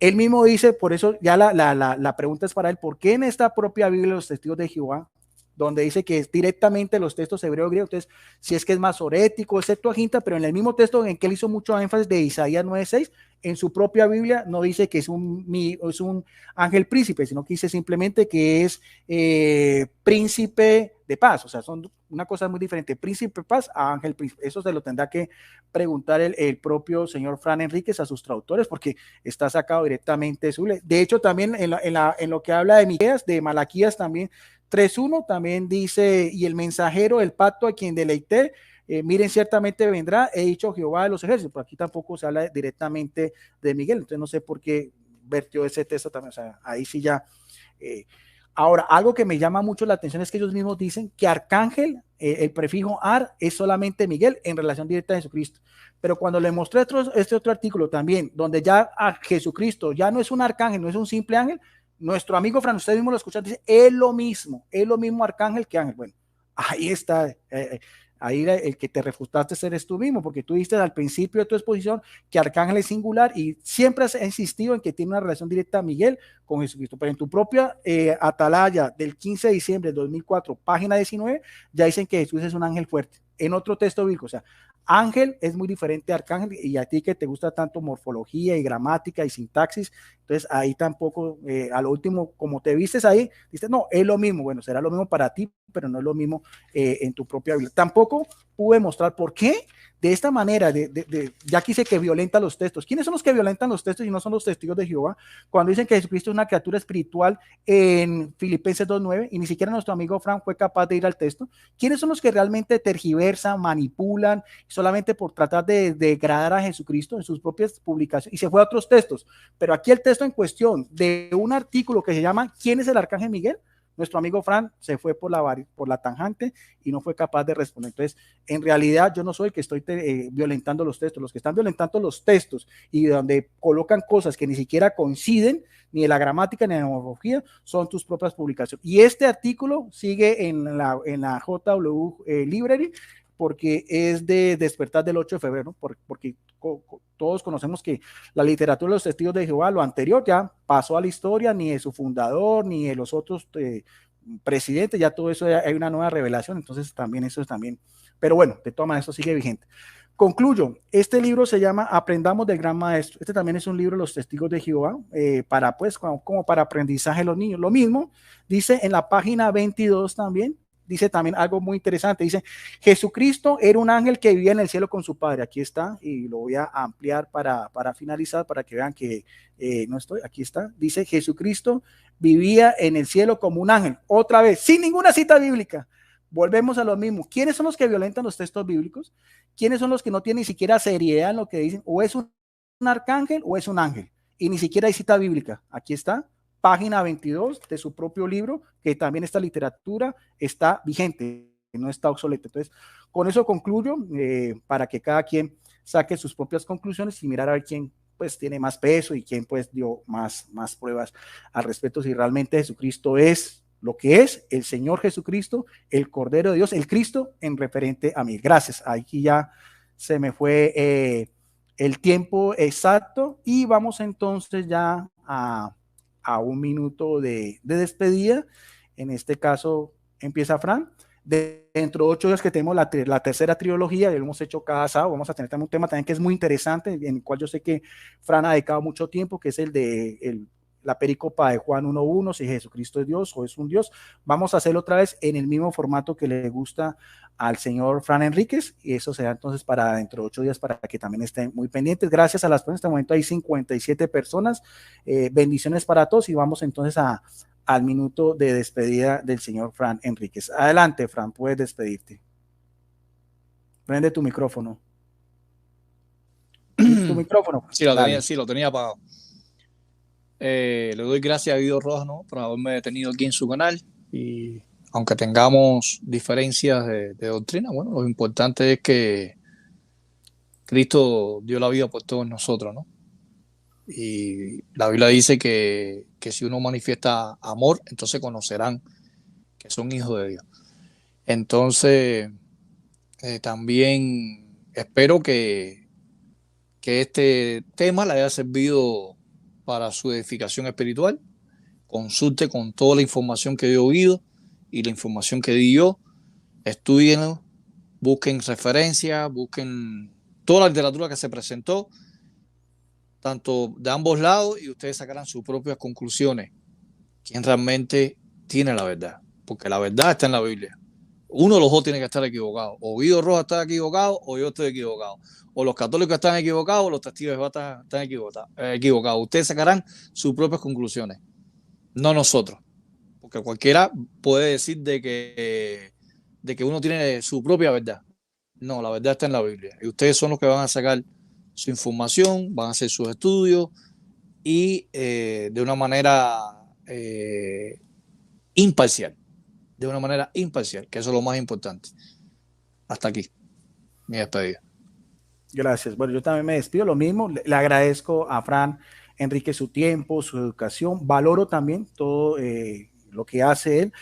Él mismo dice, por eso ya la pregunta es para él, ¿por qué en esta propia Biblia de los testigos de Jehová, donde dice que es directamente los textos hebreo-griego, entonces si es que es masorético, excepto Septuaginta, pero en el mismo texto en que él hizo mucho énfasis de Isaías 9:6, en su propia Biblia no dice que es un ángel príncipe, sino que dice simplemente que es príncipe de paz. O sea, son una cosa muy diferente, príncipe de paz a ángel príncipe. Eso se lo tendrá que preguntar el propio señor Fran Enríquez a sus traductores, porque está sacado directamente de su ley. De hecho, también en lo que habla de Miqueas, de Malaquías también 3:1, también dice, y el mensajero del pacto a quien deleité, miren, ciertamente vendrá, he dicho Jehová de los ejércitos. Por aquí tampoco se habla directamente de Miguel, entonces no sé por qué vertió ese texto también. O sea, ahí sí ya Ahora, algo que me llama mucho la atención es que ellos mismos dicen que arcángel, el prefijo ar, es solamente Miguel en relación directa a Jesucristo. Pero cuando le mostré este otro artículo también, donde ya a Jesucristo ya no es un arcángel, no es un simple ángel, nuestro amigo Fran, usted mismo lo escucha, dice, es lo mismo arcángel que ángel. Bueno, ahí está, ahí el que te refutaste eres tú mismo, porque tú dijiste al principio de tu exposición que arcángel es singular y siempre has insistido en que tiene una relación directa a Miguel con Jesucristo. Pero en tu propia atalaya del 15 de diciembre de 2004, página 19, ya dicen que Jesús es un ángel fuerte. En otro texto bíblico, o sea, ángel es muy diferente a arcángel, y a ti que te gusta tanto morfología y gramática y sintaxis, entonces ahí tampoco, a lo último, como te vistes ahí, dices, no, es lo mismo. Bueno, será lo mismo para ti, pero no es lo mismo en tu propia Biblia. Tampoco pude mostrar por qué de esta manera, ya quise que violenta los textos. ¿Quiénes son los que violentan los textos y no son los testigos de Jehová? Cuando dicen que Jesucristo es una criatura espiritual en Filipenses 2:9, y ni siquiera nuestro amigo Frank fue capaz de ir al texto. ¿Quiénes son los que realmente tergiversan, manipulan, solamente por tratar de degradar a Jesucristo en sus propias publicaciones? Y se fue a otros textos. Pero aquí el texto en cuestión de un artículo que se llama ¿Quién es el arcángel Miguel? Nuestro amigo Fran se fue por la tangente y no fue capaz de responder. Entonces, en realidad yo no soy el que estoy violentando los textos. Los que están violentando los textos y donde colocan cosas que ni siquiera coinciden ni en la gramática ni en la morfología son tus propias publicaciones. Y este artículo sigue en la JW Library, porque es de Despertar del 8 de febrero, porque todos conocemos que la literatura de los testigos de Jehová, lo anterior ya pasó a la historia, ni de su fundador, ni de los otros presidentes, ya todo eso, hay una nueva revelación, entonces también eso es también, pero bueno, de todas maneras, eso sigue vigente. Concluyo, este libro se llama Aprendamos del Gran Maestro. Este también es un libro de los testigos de Jehová, para pues como para aprendizaje de los niños. Lo mismo dice en la página 22 también, dice también algo muy interesante, dice, Jesucristo era un ángel que vivía en el cielo con su Padre. Aquí está, y lo voy a ampliar para finalizar, para que vean que no estoy, aquí está, dice, Jesucristo vivía en el cielo como un ángel, otra vez, sin ninguna cita bíblica. Volvemos a lo mismo. ¿Quiénes son los que violentan los textos bíblicos? ¿Quiénes son los que no tienen ni siquiera seriedad en lo que dicen? O es un arcángel o es un ángel. Y ni siquiera hay cita bíblica. Aquí está, página 22 de su propio libro, que también esta literatura está vigente, no está obsoleta. Entonces, con eso concluyo, para que cada quien saque sus propias conclusiones y mirar a ver quién pues tiene más peso y quién pues dio más pruebas al respecto, si realmente Jesucristo es lo que es el Señor Jesucristo, el Cordero de Dios, el Cristo en referente a mí. Gracias. Aquí ya se me fue el tiempo exacto y vamos entonces ya a un minuto de despedida. En este caso empieza Fran. Dentro de 8 días que tenemos la tercera trilogía, ya lo hemos hecho cada sábado, vamos a tener también un tema también que es muy interesante, en el cual yo sé que Fran ha dedicado mucho tiempo, que es el de la pericopa de Juan 1:1, si Jesucristo es Dios o es un Dios. Vamos a hacerlo otra vez en el mismo formato que le gusta al señor Fran Enríquez, y eso será entonces para dentro de 8 días, para que también estén muy pendientes. Gracias a las personas, en este momento hay 57 personas, bendiciones para todos, y vamos entonces al minuto de despedida del señor Fran Enríquez. Adelante, Fran, puedes despedirte. Prende tu micrófono. Tu micrófono. Sí, lo tenía apagado. Le doy gracias a Guido Rojas, ¿no?, por haberme tenido aquí en su canal, y aunque tengamos diferencias de doctrina, bueno, lo importante es que Cristo dio la vida por todos nosotros, ¿no? Y la Biblia dice que si uno manifiesta amor, entonces conocerán que son hijos de Dios. Entonces, también espero que este tema le haya servido para su edificación espiritual. Consulte con toda la información que he oído y la información que di yo. Estudien, busquen referencias, busquen toda la literatura que se presentó, tanto de ambos lados, y ustedes sacarán sus propias conclusiones. ¿Quién realmente tiene la verdad? Porque la verdad está en la Biblia. Uno de los dos tiene que estar equivocado. O Guido Rojas está equivocado o yo estoy equivocado. O los católicos están equivocados o los testigos de Jehová están equivocados. Ustedes sacarán sus propias conclusiones, no nosotros. Porque cualquiera puede decir de que uno tiene su propia verdad. No, la verdad está en la Biblia. Y ustedes son los que van a sacar su información, van a hacer sus estudios y de una manera imparcial, de una manera imparcial, que eso es lo más importante. Hasta aquí, mi despedida. Gracias. Bueno, yo también me despido. Lo mismo, le agradezco a Fran Enrique su tiempo, su educación. Valoro también todo lo que hace él.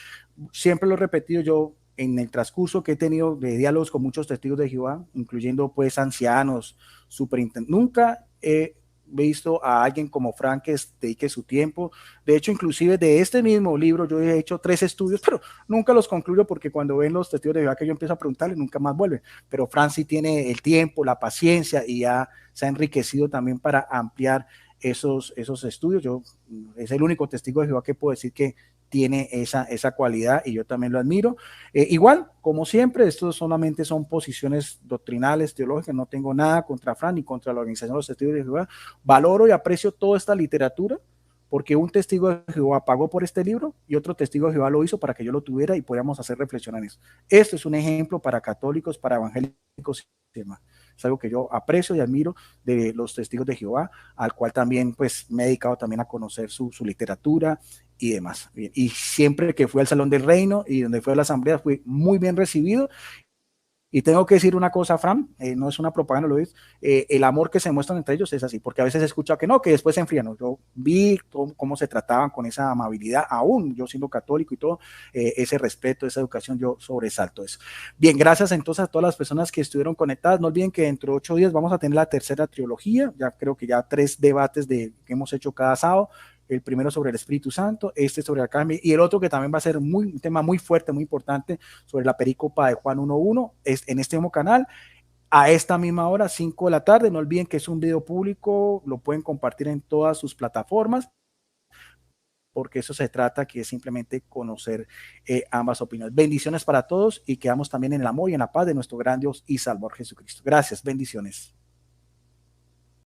Siempre lo he repetido yo en el transcurso que he tenido de diálogos con muchos testigos de Jehová, incluyendo pues ancianos, superintendentes. Nunca he visto a alguien como Frank que dedique su tiempo. De hecho, inclusive de este mismo libro yo he hecho 3 estudios, pero nunca los concluyo porque cuando ven los testigos de Jehová que yo empiezo a preguntarle, nunca más vuelven. Pero Frank sí tiene el tiempo, la paciencia y ya se ha enriquecido también para ampliar esos estudios. Yo es el único testigo de Jehová que puedo decir que tiene esa cualidad y yo también lo admiro. Igual, como siempre, estos solamente son posiciones doctrinales, teológicas, no tengo nada contra Fran ni contra la Organización de los Testigos de Jehová. Valoro y aprecio toda esta literatura porque un testigo de Jehová pagó por este libro y otro testigo de Jehová lo hizo para que yo lo tuviera y podamos hacer reflexión en eso. Esto es un ejemplo para católicos, para evangélicos y demás. Es algo que yo aprecio y admiro de los testigos de Jehová, al cual también pues me he dedicado también a conocer su literatura y demás. Y siempre que fui al Salón del Reino y donde fue a la asamblea fui muy bien recibido. Y tengo que decir una cosa, Fran, no es una propaganda, lo es, el amor que se muestran entre ellos es así, porque a veces he escuchado que no, que después se enfrían. ¿No? Yo vi cómo se trataban con esa amabilidad, aún yo siendo católico y todo, ese respeto, esa educación, yo sobresalto eso. Bien, gracias entonces a todas las personas que estuvieron conectadas. No olviden que dentro de 8 días vamos a tener la tercera trilogía, ya creo que ya 3 debates que hemos hecho cada sábado. El primero sobre el Espíritu Santo, este sobre la carne, y el otro que también va a ser un tema muy fuerte, muy importante, sobre la perícopa de Juan 1.1, es en este mismo canal, a esta misma hora, 5 de la tarde. No olviden que es un video público, lo pueden compartir en todas sus plataformas, porque eso se trata, que es simplemente conocer ambas opiniones. Bendiciones para todos y quedamos también en el amor y en la paz de nuestro gran Dios y Salvador Jesucristo. Gracias, bendiciones.